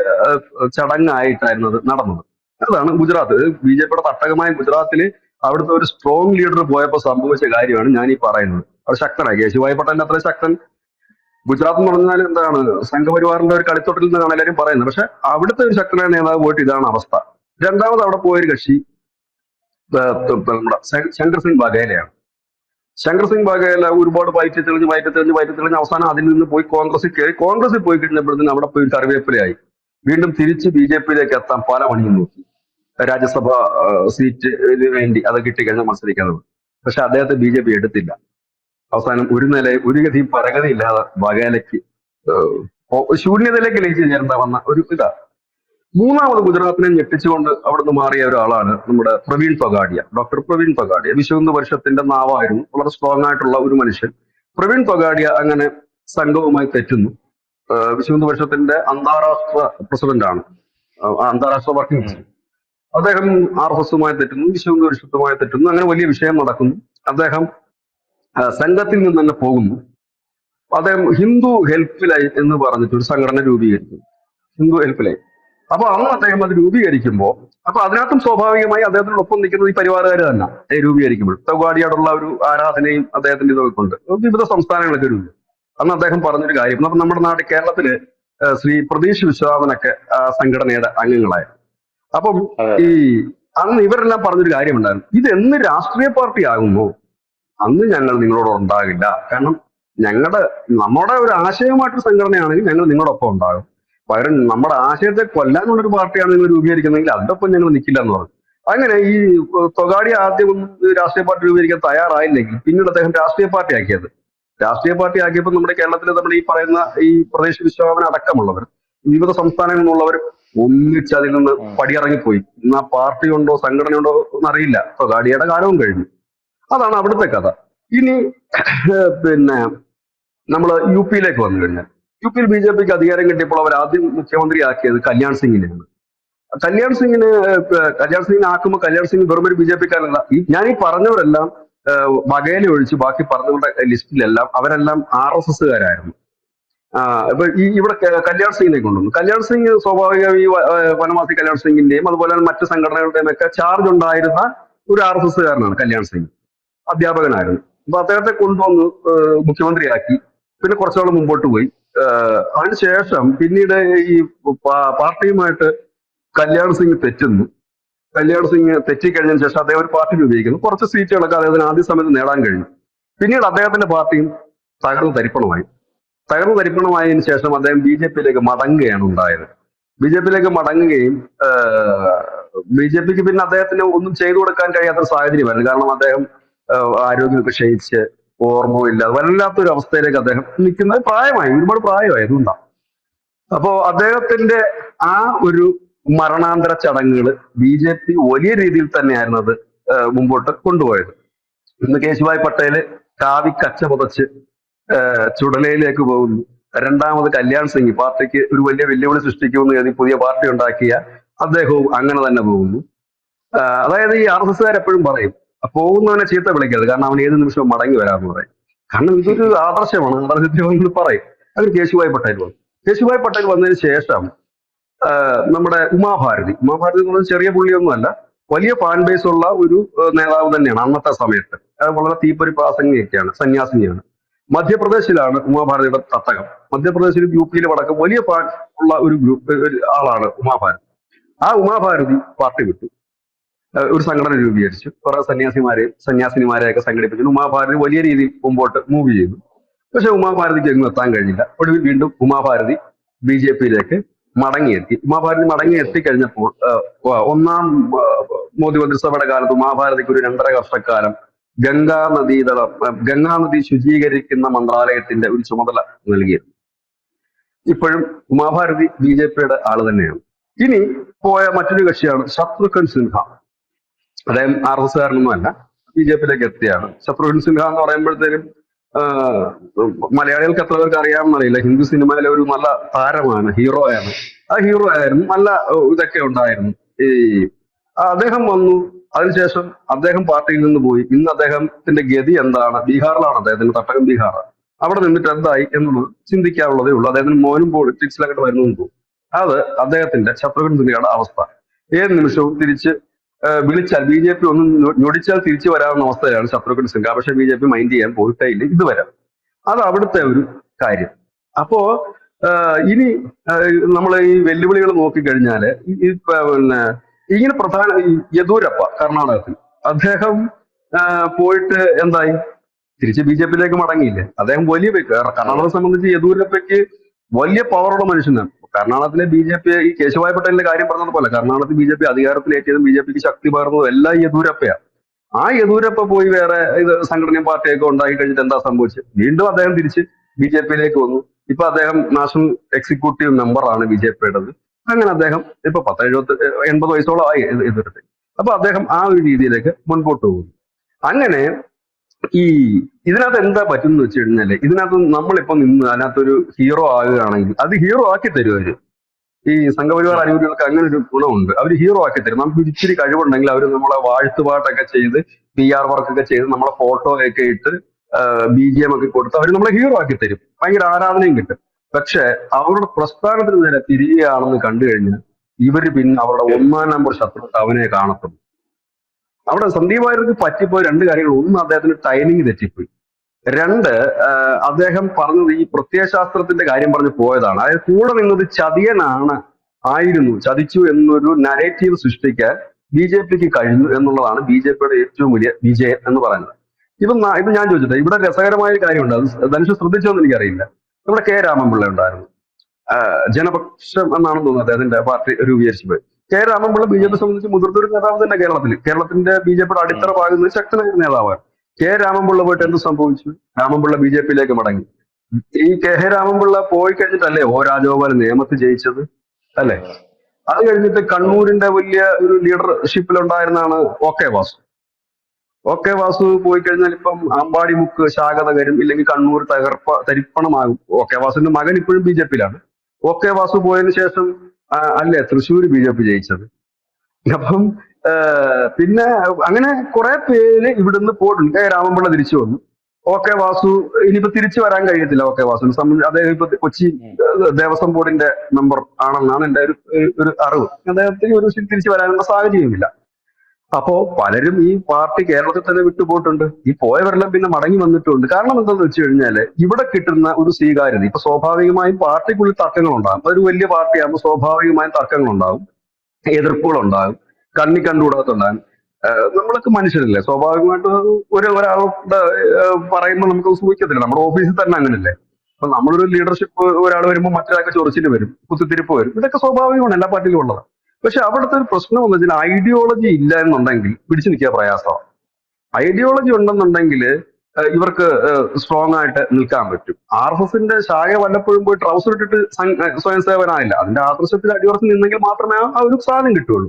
ചടങ്ങായിട്ടായിരുന്നു അത് നടന്നത്. അതാണ് ഗുജറാത്ത്, ബി ജെ പിയുടെ തട്ടകമായ ഗുജറാത്തില് അവിടുത്തെ ഒരു സ്ട്രോങ് ലീഡർ പോയപ്പോൾ സംഭവിച്ച കാര്യമാണ് ഞാൻ ഈ പറയുന്നത്. അവിടെ ശക്തനായി കേശുഭായ് പട്ടേലിന്റെ അത്ര ശക്തൻ ഗുജറാത്ത് എന്ന് പറഞ്ഞാൽ എന്താണ് സംഘപരിവാറിന്റെ ഒരു കളിത്തോട്ടിൽ നിന്നാണ് എല്ലാവരും പറയുന്നത്. പക്ഷെ അവിടുത്തെ ഒരു ശക്തനായ നേതാവ് പോയിട്ട് ഇതാണ് അവസ്ഥ. രണ്ടാമത് അവിടെ പോയൊരു കക്ഷി നമ്മുടെ ശങ്കർ സിംഗ് ബഘേലയാണ്. ശങ്കർ സിംഗ് ബഘേല ഒരുപാട് വയറ്റി തെളിഞ്ഞ് അവസാനം അതിൽ നിന്ന് പോയി കോൺഗ്രസിൽ കയറി. കോൺഗ്രസിൽ പോയി കഴിഞ്ഞപ്പോഴത്തേന് അവിടെ പോയി കറിവേപ്പിലയായി. വീണ്ടും തിരിച്ച് ബി ജെ പിയിലേക്ക് എത്താൻ പല പണിയും നോക്കി. രാജ്യസഭ സീറ്റിന് വേണ്ടി അത് കിട്ടിക്കഴിഞ്ഞാൽ മത്സരിക്കുന്നത്. പക്ഷെ അദ്ദേഹത്തെ ബി ജെ പി എടുത്തില്ല. അവസാനം ഒരു ഗതിയും പരഗതി ഇല്ലാതെ ബഘേലയ്ക്ക് ശൂന്യതയിലേക്ക് ലയിച്ചു ചേർന്ന വന്ന ഒരു ഇതാ. മൂന്നാമത് ഗുജറാത്തിനെ ഞെട്ടിച്ചുകൊണ്ട് അവിടുന്ന് മാറിയ ഒരാളാണ് നമ്മുടെ പ്രവീൺ തൊഗാഡിയ. ഡോക്ടർ പ്രവീൺ തൊഗാഡിയ വിശ്വ ഹിന്ദു പരിഷത്തിന്റെ നാവായിരുന്നു. വളരെ സ്ട്രോങ് ആയിട്ടുള്ള ഒരു മനുഷ്യൻ. പ്രവീൺ തൊഗാഡിയ അങ്ങനെ സംഘവുമായി തെറ്റുന്നു. വിശ്വ ഹിന്ദു പരിഷത്തിന്റെ അന്താരാഷ്ട്ര പ്രസിഡന്റ് ആണ്, അന്താരാഷ്ട്ര വർക്കിംഗ് പ്രസിഡന്റ്. അദ്ദേഹം RSSുമായി തെറ്റുന്നു, വിശ്വ ഹിന്ദു പരിഷത്തുമായി തെറ്റുന്നു. അങ്ങനെ വലിയ വിഷയം നടക്കുന്നു. അദ്ദേഹം സംഘത്തിൽ നിന്ന് തന്നെ പോകുന്നു. അദ്ദേഹം ഹിന്ദു ഹെൽപ്പ് ലൈൻ എന്ന് പറഞ്ഞിട്ട് ഒരു സംഘടന രൂപീകരിക്കുന്നു, ഹിന്ദു ഹെൽപ്പ് ലൈൻ. അപ്പൊ അന്ന് അദ്ദേഹം അത് രൂപീകരിക്കുമ്പോൾ അപ്പൊ അതിനകത്തും സ്വാഭാവികമായി അദ്ദേഹത്തിനൊപ്പം നിൽക്കുന്നത് ഈ പരിവാറുകാർ തന്നെ രൂപീകരിക്കുമ്പോൾ തൊഗാഡിയോടുള്ള ഒരു ആരാധനയും അദ്ദേഹത്തിന്റെ ഇതൊക്കെ കൊണ്ട് വിവിധ സംസ്ഥാനങ്ങളൊക്കെ രൂപീകരിക്കും. അന്ന് അദ്ദേഹം പറഞ്ഞൊരു കാര്യം, അപ്പൊ നമ്മുടെ നാട്ടിൽ കേരളത്തില് ശ്രീ പ്രതീഷ് വിശ്വനാഥനൊക്കെ ആ സംഘടനയുടെ അംഗങ്ങളായി. അപ്പം ഈ അന്ന് ഇവരെല്ലാം പറഞ്ഞൊരു കാര്യമുണ്ടായിരുന്നു, ഇത് എന്ന് രാഷ്ട്രീയ പാർട്ടി ആകുമ്പോൾ അന്ന് ഞങ്ങൾ നിങ്ങളോട് ഉണ്ടാകില്ല. കാരണം നമ്മുടെ ഒരു ആശയമായിട്ടൊരു സംഘടനയാണെങ്കിൽ ഞങ്ങൾ നിങ്ങളോടൊപ്പം ഉണ്ടാകും. പകരം നമ്മുടെ ആശയത്തെ കൊല്ലാനുള്ളൊരു പാർട്ടിയാണ് നിങ്ങൾ രൂപീകരിക്കുന്നതെങ്കിൽ അതിനൊപ്പം ഞങ്ങൾ നിൽക്കില്ല എന്ന് പറഞ്ഞു. അങ്ങനെ ഈ തൊഗാഡിയ ആദ്യം രാഷ്ട്രീയ പാർട്ടി രൂപീകരിക്കാൻ തയ്യാറായില്ലെങ്കിൽ പിന്നീട് അദ്ദേഹം രാഷ്ട്രീയ പാർട്ടി ആക്കിയത്. രാഷ്ട്രീയ പാർട്ടി ആക്കിയപ്പോൾ നമ്മുടെ കേരളത്തിൽ നമ്മൾ ഈ പറയുന്ന ഈ പ്രദേശ വിശ്വാസന അടക്കമുള്ളവർ വിവിധ സംസ്ഥാനങ്ങളിൽ നിന്നുള്ളവർ ഒന്നിച്ച് അതിൽ നിന്ന് പടിയിറങ്ങിപ്പോയി. ഇന്ന് ആ പാർട്ടി ഉണ്ടോ സംഘടന ഉണ്ടോ എന്നറിയില്ല. തൊഗാഡിയയുടെ കാലവും കഴിഞ്ഞു. അതാണ് അവിടുത്തെ കഥ. ഇനി പിന്നെ നമ്മൾ യു പിയിലേക്ക് വന്നു കഴിഞ്ഞാൽ, യു പിയിൽ ബി ജെ പിക്ക് അധികാരം കിട്ടിയപ്പോൾ അവർ ആദ്യം മുഖ്യമന്ത്രിയാക്കിയത് കല്യാൺ സിംഗിനെയാണ്. കല്യാൺ സിംഗിനെ ആക്കുമ്പോൾ കല്യാൺ സിംഗ് വെറും ഒരു ബി ജെ പിക്കാരല്ല. ഞാൻ ഈ പറഞ്ഞവരെല്ലാം ബഘേല ഒഴിച്ച് ബാക്കി പറഞ്ഞവരുടെ ലിസ്റ്റിലെല്ലാം അവരെല്ലാം RSSകാരായിരുന്നു. ഇപ്പൊ ഇവിടെ കല്യാൺ സിംഗിനെ കൊണ്ടുവന്നു. കല്യാൺ സിംഗ് സ്വാഭാവികമായി ഈ വനവാസി കല്യാൺ സിംഗിന്റെയും അതുപോലെ തന്നെ മറ്റു സംഘടനകളുടെയും ഒക്കെ ചാർജ് ഉണ്ടായിരുന്ന ഒരു RSSകാരനാണ് കല്യാൺ സിംഗ്. അധ്യാപകനായിരുന്നു. അപ്പൊ അദ്ദേഹത്തെ കൊണ്ടുവന്ന് മുഖ്യമന്ത്രിയാക്കി. പിന്നെ കുറച്ചുനാൾ മുമ്പോട്ട് പോയി. അതിനുശേഷം പിന്നീട് ഈ പാർട്ടിയുമായിട്ട് കല്യാൺ സിംഗ് തെറ്റുന്നു. കല്യാൺ സിംഗ് തെറ്റിക്കഴിഞ്ഞതിന് ശേഷം അദ്ദേഹം ഒരു പാർട്ടി രൂപീകരിക്കുന്നു. കുറച്ച് സീറ്റുകളൊക്കെ അദ്ദേഹത്തിന് ആദ്യ സമയത്ത് നേടാൻ കഴിഞ്ഞു. പിന്നീട് അദ്ദേഹത്തിന്റെ പാർട്ടിയും തകർന്നു തരിപ്പണമായതിനു ശേഷം അദ്ദേഹം ബി ജെ പിയിലേക്ക് മടങ്ങുകയാണ് ഉണ്ടായത്. ബി ജെ പിയിലേക്ക് മടങ്ങുകയും ബി ജെ പിക്ക് പിന്നെ അദ്ദേഹത്തിന് ഒന്നും ചെയ്തു കൊടുക്കാൻ കഴിയാത്തൊരു സാഹചര്യമായിരുന്നു. കാരണം അദ്ദേഹം ആരോഗ്യമൊക്കെ ക്ഷയിച്ച് ഓർമ്മയില്ല, വല്ലാത്തൊരു അവസ്ഥയിലേക്ക് അദ്ദേഹം നിൽക്കുന്നത്. ഒരുപാട് പ്രായമായി. അതുകൊണ്ടാണ്. അപ്പോ അദ്ദേഹത്തിന്റെ ആ ഒരു മരണാന്തര ചടങ്ങുകൾ ബി ജെ പി വലിയ രീതിയിൽ തന്നെയായിരുന്നു അത് മുമ്പോട്ട് കൊണ്ടുപോയത്. ഇന്ന് കേശുഭായ് പട്ടേല് കാവി കച്ച പുതച്ച് ചുടലയിലേക്ക് പോകുന്നു. രണ്ടാമത് കല്യാൺ സിംഗ് പാർട്ടിക്ക് ഒരു വലിയ വെല്ലുവിളി സൃഷ്ടിക്കുമെന്ന് കരുതി പുതിയ പാർട്ടി ഉണ്ടാക്കിയ അദ്ദേഹവും അങ്ങനെ തന്നെ പോകുന്നു. അതായത് ഈ RSSകാർ എപ്പോഴും പറയും, പോകുന്നവനെ ചീത്ത വിളിക്കരുത്, കാരണം അവൻ ഏത് നിമിഷവും മടങ്ങി വരാമെന്ന് പറയും. കാരണം ഇതൊരു ആദർശമാണ്, ആദർശത്തിൽ പറയും. അത് കേശുഭായ് പട്ടേൽ വന്നു. കേശുഭായ് പട്ടേൽ വന്നതിന് ശേഷം നമ്മുടെ ഉമാഭാരതി എന്ന് പറഞ്ഞാൽ ചെറിയ പുള്ളിയൊന്നുമല്ല, വലിയ ഫാൻ ബേസ് ഉള്ള ഒരു നേതാവ് തന്നെയാണ് അന്നത്തെ സമയത്ത്. വളരെ തീപ്പൊരി പ്രാസംഗികയൊക്കെയാണ്, സന്യാസിനിയാണ്. മധ്യപ്രദേശിലാണ് ഉമാഭാരതിയുടെ തട്ടകം. മധ്യപ്രദേശിൽ യു പിയിൽ അടക്കം വലിയ ഫാൻ ഉള്ള ഒരു ആളാണ് ഉമാഭാരതി. ആ ഉമാഭാരതി പാർട്ടി വിട്ടു, ഒരു സംഘടന രൂപീകരിച്ചു. കുറെ സന്യാസിനിമാരെയൊക്കെ സംഘടിപ്പിച്ചു. ഉമാഭാരതി വലിയ രീതിയിൽ മുമ്പോട്ട് മൂവ് ചെയ്തു. പക്ഷെ ഉമാഭാരതിക്ക് എങ്ങും എത്താൻ കഴിഞ്ഞില്ല. ഒടുവിൽ വീണ്ടും ഉമാഭാരതി ബി ജെ പിയിലേക്ക് മടങ്ങിയെത്തി. ഉമാഭാരതി മടങ്ങിയെത്തി കഴിഞ്ഞപ്പോൾ ഒന്നാം മോദി മന്ത്രിസഭയുടെ കാലത്ത് ഉമാഭാരതിക്ക് ഒരു 2.5 വർഷക്കാലം ഗംഗാനദി ശുചീകരിക്കുന്ന മന്ത്രാലയത്തിന്റെ ഒരു ചുമതല നൽകിയിരുന്നു. ഇപ്പോഴും ഉമാഭാരതി ബി ജെ പിയുടെ ആള് തന്നെയാണ്. ഇനി പോയ മറ്റൊരു കക്ഷിയാണ് ശത്രുഘ്ൻ സിൻഹ. അദ്ദേഹം RSSകാരനൊന്നും അല്ല. BJP-യിലേക്ക് എത്തിയാണ്. ശത്രുഘ്നൻ സിൻഹ എന്ന് പറയുമ്പോഴത്തേനും ആഹ് മലയാളികൾക്ക് എത്ര പേർക്ക് അറിയാമെന്നറിയില്ല, ഹിന്ദി സിനിമയിലെ ഒരു നല്ല താരമാണ്, ഹീറോയാണ്. ആ ഹീറോ ആയിരുന്നു, നല്ല ഇതൊക്കെ ഉണ്ടായിരുന്നു. ഈ അദ്ദേഹം വന്നു, അതിനുശേഷം അദ്ദേഹം പാർട്ടിയിൽ നിന്ന് പോയി. ഇന്ന് അദ്ദേഹത്തിന്റെ ഗതി എന്താണ്? ബീഹാറിലാണ് അദ്ദേഹത്തിന്റെ തട്ടകം, ബീഹാർ. അവിടെ നിന്നിട്ട് എന്തായി എന്നുള്ളത് ചിന്തിക്കാനുള്ളതേ ഉള്ളൂ. അദ്ദേഹത്തിന് മോനും പൊളിറ്റിക്സിലൊക്കെ വരുന്നു തോന്നും. അത് അദ്ദേഹത്തിന്റെ ശത്രുഘ്നൻ സിൻഹയുടെ അവസ്ഥ. ഏത് നിമിഷവും തിരിച്ച് വിളിച്ചാൽ BJP ഒന്ന് ഞൊടിച്ചാൽ തിരിച്ചു വരാവുന്ന അവസ്ഥയിലാണ് ശത്രുഘ്നൻ സിൻഹ. പക്ഷെ BJP മൈൻഡ് ചെയ്യാൻ പോയിട്ടേ ഇല്ല ഇതുവരെ. അത് അവിടുത്തെ ഒരു കാര്യം. അപ്പോ ഇനി നമ്മൾ ഈ വെല്ലുവിളികൾ നോക്കിക്കഴിഞ്ഞാല് പിന്നെ ഇങ്ങനെ പ്രധാന ഈ യെദ്യൂരപ്പ കർണാടകത്തിൽ അദ്ദേഹം പോയിട്ട് എന്തായി? തിരിച്ച് BJP-യിലേക്ക് മടങ്ങിയില്ലേ? അദ്ദേഹം വലിയ കർണാടകത്തെ സംബന്ധിച്ച് യെദ്യൂരപ്പയ്ക്ക് വലിയ പവറുള്ള മനുഷ്യനാണ്. കർണാടകത്തിലെ BJP, ഈ കേശുഭായ് പട്ടേലിന്റെ കാര്യം പറഞ്ഞതുപോലെ കർണാടകത്തിൽ BJP അധികാരത്തിലേറ്റതും BJP-ക്ക് ശക്തി പകർന്നതും എല്ലാം യെദ്യൂരപ്പയാണ്. ആ യെദ്യൂരപ്പ പോയി വേറെ ഇത് സംഘടനയും പാർട്ടിയൊക്കെ ഉണ്ടാക്കി കഴിഞ്ഞിട്ട് എന്താ സംഭവിച്ചത്? വീണ്ടും അദ്ദേഹം തിരിച്ച് BJP-യിലേക്ക് വന്നു. ഇപ്പൊ അദ്ദേഹം നാഷണൽ എക്സിക്യൂട്ടീവ് മെമ്പറാണ് BJP-യുടേത്. അങ്ങനെ അദ്ദേഹം ഇപ്പൊ 80 വയസ്സോളം ആയി യെദ്യൂരപ്പ. അപ്പൊ അദ്ദേഹം ആ ഒരു രീതിയിലേക്ക് മുൻപോട്ട് പോകുന്നു. അങ്ങനെ ഈ ഇതിനകത്ത് എന്താ പറ്റുന്ന വെച്ച് കഴിഞ്ഞാല്, ഇതിനകത്ത് നമ്മളിപ്പോ നിന്ന് അതിനകത്തൊരു ഹീറോ ആകുകയാണെങ്കിൽ അത് ഹീറോ ആക്കി തരും അവര്. ഈ സംഘപരിവാർ അനുകൂലികൾക്ക് അങ്ങനെ ഒരു ഗുണമുണ്ട്, അവർ ഹീറോ ആക്കി തരും. നമുക്ക് ഇച്ചിരി കഴിവുണ്ടെങ്കിൽ അവർ നമ്മളെ വാഴ്ത്തുപാട്ടൊക്കെ ചെയ്ത് PR വർക്കൊക്കെ ചെയ്ത് നമ്മളെ ഫോട്ടോ ഒക്കെ ഇട്ട് BGM ഒക്കെ കൊടുത്ത് അവർ നമ്മളെ ഹീറോ ആക്കി തരും. ഭയങ്കര ആരാധനയും കിട്ടും. പക്ഷെ അവരുടെ പ്രസ്ഥാനത്തിന് നേരെ തിരികെയാണെന്ന് കണ്ടു കഴിഞ്ഞാൽ ഇവര് പിന്നെ അവരുടെ ഒന്നാം നമ്പർ ശത്രു അവനെ കാണത്തുള്ളൂ. അവിടെ സന്ദീപ് വാര്യർക്ക് പറ്റിപ്പോയ രണ്ട് കാര്യങ്ങൾ. ഒന്ന്, അദ്ദേഹത്തിന് ടൈമിംഗ് തെറ്റിപ്പോയി. രണ്ട്, അദ്ദേഹം പറഞ്ഞത് ഈ പ്രത്യയശാസ്ത്രത്തിന്റെ കാര്യം പറഞ്ഞ് പോയതാണ്. അതായത് കൂടെ നിന്നത് ചതിയനാണ്, ചതിച്ചു എന്നൊരു നരേറ്റീവ് സൃഷ്ടിക്കാൻ BJP-ക്ക് കഴിഞ്ഞു എന്നുള്ളതാണ് BJP-യുടെ ഏറ്റവും വലിയ വിജയം എന്ന് പറയുന്നത്. ഇത് ഞാൻ ചോദിച്ചിട്ട് ഇവിടെ രസകരമായ ഒരു കാര്യമുണ്ട്. അത് ധനുഷ് ശ്രദ്ധിച്ചോന്ന് എനിക്കറിയില്ല. നമ്മുടെ രാമൻപിള്ള ഉണ്ടായിരുന്നു, ജനപക്ഷം എന്നാണെന്ന് തോന്നുന്നത് അദ്ദേഹത്തിന്റെ പാർട്ടി രൂപീകരിച്ചു പോയി. രാമൻപിള്ള BJP സംബന്ധിച്ച് മുതിർന്നൊരു നേതാവ് തന്നെ കേരളത്തിന്റെ BJP-യുടെ അടിത്തറ പാകുന്ന ശക്തനായ നേതാവാണ്. രാമൻപിള്ള പോയിട്ട് എന്ത് സംഭവിച്ചു? രാമൻപിള്ള BJP-യിലേക്ക് മടങ്ങി. ഈ രാമൻപിള്ള പോയി കഴിഞ്ഞിട്ടല്ലേ രാജഗോപാൽ നിയമത്തിൽ ജയിച്ചത്, അല്ലെ? അത് കഴിഞ്ഞിട്ട് കണ്ണൂരിന്റെ വലിയ ഒരു ലീഡർഷിപ്പിലുണ്ടായിരുന്നാണ് OK വാസു പോയി കഴിഞ്ഞാൽ ഇപ്പം അമ്പാടിമുക്ക് ശാഖതകരും, ഇല്ലെങ്കിൽ കണ്ണൂർ തരിപ്പണമാകും. OK വാസുവിന്റെ മകൻ ഇപ്പോഴും BJP-യിലാണ്. OK വാസു പോയതിനു ശേഷം അല്ലേ തൃശ്ശൂർ BJP ജയിച്ചത്. അപ്പം പിന്നെ അങ്ങനെ കുറെ പേര് ഇവിടുന്ന് പോയിട്ടുണ്ട്. രാമൻപിള്ള തിരിച്ചു വന്നു. OK വാസു ഇനിയിപ്പോ തിരിച്ചു വരാൻ കഴിയത്തില്ല. OK വാസുവിനെ സംബന്ധിച്ച് അദ്ദേഹം ഇപ്പൊ കൊച്ചി ദേവസ്വം ബോർഡിന്റെ മെമ്പർ ആണെന്നാണ് എന്റെ ഒരു അറിവ്. അദ്ദേഹത്തിന് ഒരു തിരിച്ചു വരാനുള്ള സാഹചര്യമില്ല. അപ്പോ പലരും ഈ പാർട്ടി കേരളത്തിൽ തന്നെ വിട്ടുപോയിട്ടുണ്ട്. ഈ പോയവരെല്ലാം പിന്നെ മടങ്ങി വന്നിട്ടുണ്ട്. കാരണം എന്താന്ന് വെച്ച് കഴിഞ്ഞാല് ഇവിടെ കിട്ടുന്ന ഒരു സ്വീകാര്യത. ഇപ്പൊ സ്വാഭാവികമായും പാർട്ടിക്കുള്ളിൽ തർക്കങ്ങൾ ഉണ്ടാകും. അതൊരു വലിയ പാർട്ടിയാകുമ്പോൾ സ്വാഭാവികമായും തർക്കങ്ങൾ ഉണ്ടാകും, എതിർപ്പുകൾ ഉണ്ടാകും, കണ്ടുകൂടാത്തുണ്ടാകും. നമ്മളൊക്കെ മനുഷ്യരല്ലേ, സ്വാഭാവികമായിട്ട് ഒരാളുടെ പറയുമ്പോൾ നമുക്ക് സൂഹിക്കത്തില്ല. നമ്മുടെ ഓഫീസിൽ തന്നെ അങ്ങനല്ലേ. അപ്പൊ നമ്മളൊരു ലീഡർഷിപ്പ് ഒരാൾ വരുമ്പോൾ മറ്റൊരാൾക്ക് ചൊറിച്ചിൽ വരും, കുത്തിത്തിരിപ്പ് വരും. ഇതൊക്കെ സ്വാഭാവികമാണ്, എല്ലാ പാർട്ടിയിലും ഉള്ളത്. പക്ഷെ അവിടുത്തെ ഒരു പ്രശ്നം എന്ന് വെച്ചാൽ ഐഡിയോളജി ഇല്ല എന്നുണ്ടെങ്കിൽ പിടിച്ചു നിൽക്കുക പ്രയാസമാണ്. ഐഡിയോളജി ഉണ്ടെന്നുണ്ടെങ്കിൽ ഇവർക്ക് സ്ട്രോങ് ആയിട്ട് നിൽക്കാൻ പറ്റും. RSSന്റെ ശാഖ വല്ലപ്പോഴും പോയി ട്രൗസർ ഇട്ടിട്ട് സ്വയം സേവനായില്ല. അതിന്റെ ആദർശത്തിൽ അടിയുറച്ച് നിന്നെങ്കിൽ മാത്രമേ ആ ഒരു സാധനം കിട്ടുള്ളൂ.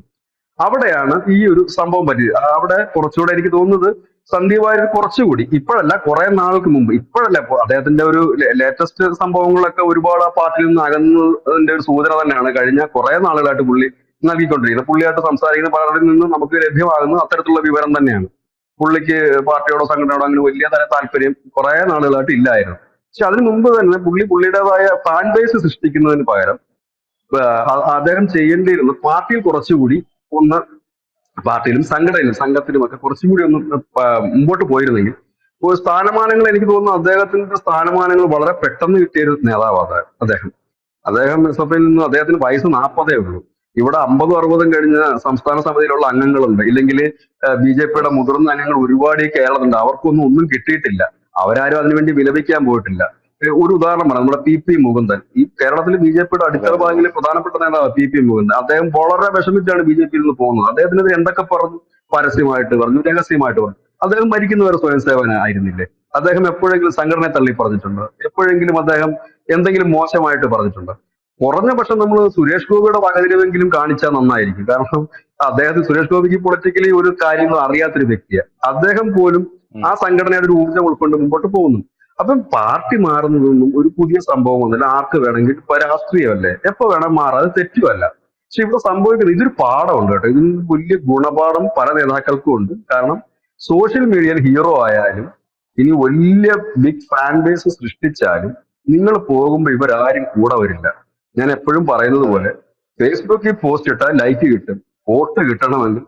അവിടെയാണ് ഈ ഒരു സംഭവം പറ്റിയത്. അവിടെ കുറച്ചുകൂടെ എനിക്ക് തോന്നുന്നത് സന്ദീപ് വാര്യർ കുറച്ചുകൂടി, ഇപ്പോഴല്ല കുറെ നാൾക്ക് മുമ്പ്, ഇപ്പോഴല്ല, അദ്ദേഹത്തിന്റെ ഒരു ലേറ്റസ്റ്റ് സംഭവങ്ങളൊക്കെ ഒരുപാട് ആ പാർട്ടിയിൽ നിന്ന് അകന്നതിന്റെ ഒരു സൂചന തന്നെയാണ് കഴിഞ്ഞ കുറെ നാളുകളായിട്ട് പുള്ളി നൽകിക്കൊണ്ടിരിക്കുന്നത്. പുള്ളിയായിട്ട് സംസാരിക്കുന്ന പലരിൽ നിന്നും നമുക്ക് ലഭ്യമാകുന്നത് അത്തരത്തിലുള്ള വിവരം തന്നെയാണ്. പുള്ളിക്ക് പാർട്ടിയോടോ സംഘടനയോടോ അങ്ങനെ വലിയ താല്പര്യം കുറെ നാളുകളായിട്ട് ഇല്ലായിരുന്നു. പക്ഷെ അതിനു മുമ്പ് തന്നെ പുള്ളിയുടേതായ ഫാൻ ബേസ് സൃഷ്ടിക്കുന്നതിന് പകരം അദ്ദേഹം ചെയ്യേണ്ടിയിരുന്നു പാർട്ടിയിൽ കുറച്ചുകൂടി ഒന്ന്, പാർട്ടിയിലും സംഘത്തിലുമൊക്കെ കുറച്ചുകൂടി ഒന്ന് മുമ്പോട്ട് പോയിരുന്നെങ്കിൽ സ്ഥാനമാനങ്ങൾ, എനിക്ക് തോന്നുന്നു അദ്ദേഹത്തിന്റെ സ്ഥാനമാനങ്ങൾ വളരെ പെട്ടെന്ന് കിട്ടിയൊരു നേതാവാണ് അദ്ദേഹം SFയിൽ നിന്ന് അദ്ദേഹത്തിന് വയസ്സ് 40 ഉള്ളൂ. ഇവിടെ 50-60 കഴിഞ്ഞ സംസ്ഥാന സമിതിയിലുള്ള അംഗങ്ങളുണ്ട്, ഇല്ലെങ്കിൽ BJP-യുടെ മുതിർന്ന അംഗങ്ങൾ ഒരുപാട് ഈ കേരളത്തിലുണ്ട്. അവർക്കൊന്നും കിട്ടിയിട്ടില്ല. അവരാരും അതിനുവേണ്ടി വിലപിക്കാൻ പോയിട്ടില്ല. ഒരു ഉദാഹരണം പറയാം, നമ്മുടെ PP മുകുന്ദൻ. ഈ കേരളത്തിൽ BJP-യുടെ അടിത്തറ ഭാഗങ്ങളിലെ പ്രധാനപ്പെട്ട നേതാവ് PP മുകുന്ദൻ. അദ്ദേഹം വളരെ വിഷമിച്ചാണ് BJP-യിൽ നിന്ന് പോകുന്നത്. അദ്ദേഹത്തിനെതിരെ എന്തൊക്കെ പറഞ്ഞു, പരസ്യമായിട്ട് പറഞ്ഞു, രഹസ്യമായിട്ട് പറഞ്ഞു. അദ്ദേഹം മരിക്കുന്നവരെ സ്വയം സേവന ആയിരുന്നില്ലേ? അദ്ദേഹം എപ്പോഴെങ്കിലും സംഘടനയെ തള്ളി പറഞ്ഞിട്ടുണ്ടോ? എപ്പോഴെങ്കിലും അദ്ദേഹം എന്തെങ്കിലും മോശമായിട്ട് പറഞ്ഞിട്ടുണ്ടോ? കുറഞ്ഞ പക്ഷം നമ്മൾ സുരേഷ് ഗോപിയുടെ വകതിരിവെങ്കിലും കാണിച്ചാൽ നന്നായിരിക്കും. കാരണം അദ്ദേഹത്തിന് സുരേഷ് ഗോപിക്ക് പൊളിറ്റിക്കലി ഒരു കാര്യങ്ങളും അറിയാത്തൊരു വ്യക്തിയാണ്. അദ്ദേഹം പോലും ഉം. ആ സംഘടനയുടെ ഒരു ഊർജ്ജം ഉൾക്കൊണ്ട് മുമ്പോട്ട് പോകുന്നു. അപ്പം പാർട്ടി മാറുന്നതൊന്നും ഒരു പുതിയ സംഭവം ഒന്നുമില്ല. ആർക്ക് വേണമെങ്കിൽ ഇപ്പൊ രാഷ്ട്രീയമല്ലേ, എപ്പോ വേണം മാറാം, അത് തെറ്റുമല്ല. പക്ഷെ ഇവിടെ സംഭവിക്കുന്നത് ഇതൊരു പാഠമുണ്ട് കേട്ടോ. ഇതിന് വലിയ ഗുണപാഠം പല നേതാക്കൾക്കും ഉണ്ട്. കാരണം സോഷ്യൽ മീഡിയയിൽ ഹീറോ ആയാലും ഇനി വലിയ ബിഗ് ഫാൻ ബേസ് സൃഷ്ടിച്ചാലും നിങ്ങൾ പോകുമ്പോൾ ഇവരാരും കൂടെ വരില്ല. ഞാൻ എപ്പോഴും പറയുന്നത് ഉം. പോലെ ഫേസ്ബുക്കിൽ പോസ്റ്റ് ഇട്ടാൽ ലൈക്ക് കിട്ടും, വോട്ട് കിട്ടണമെങ്കിൽ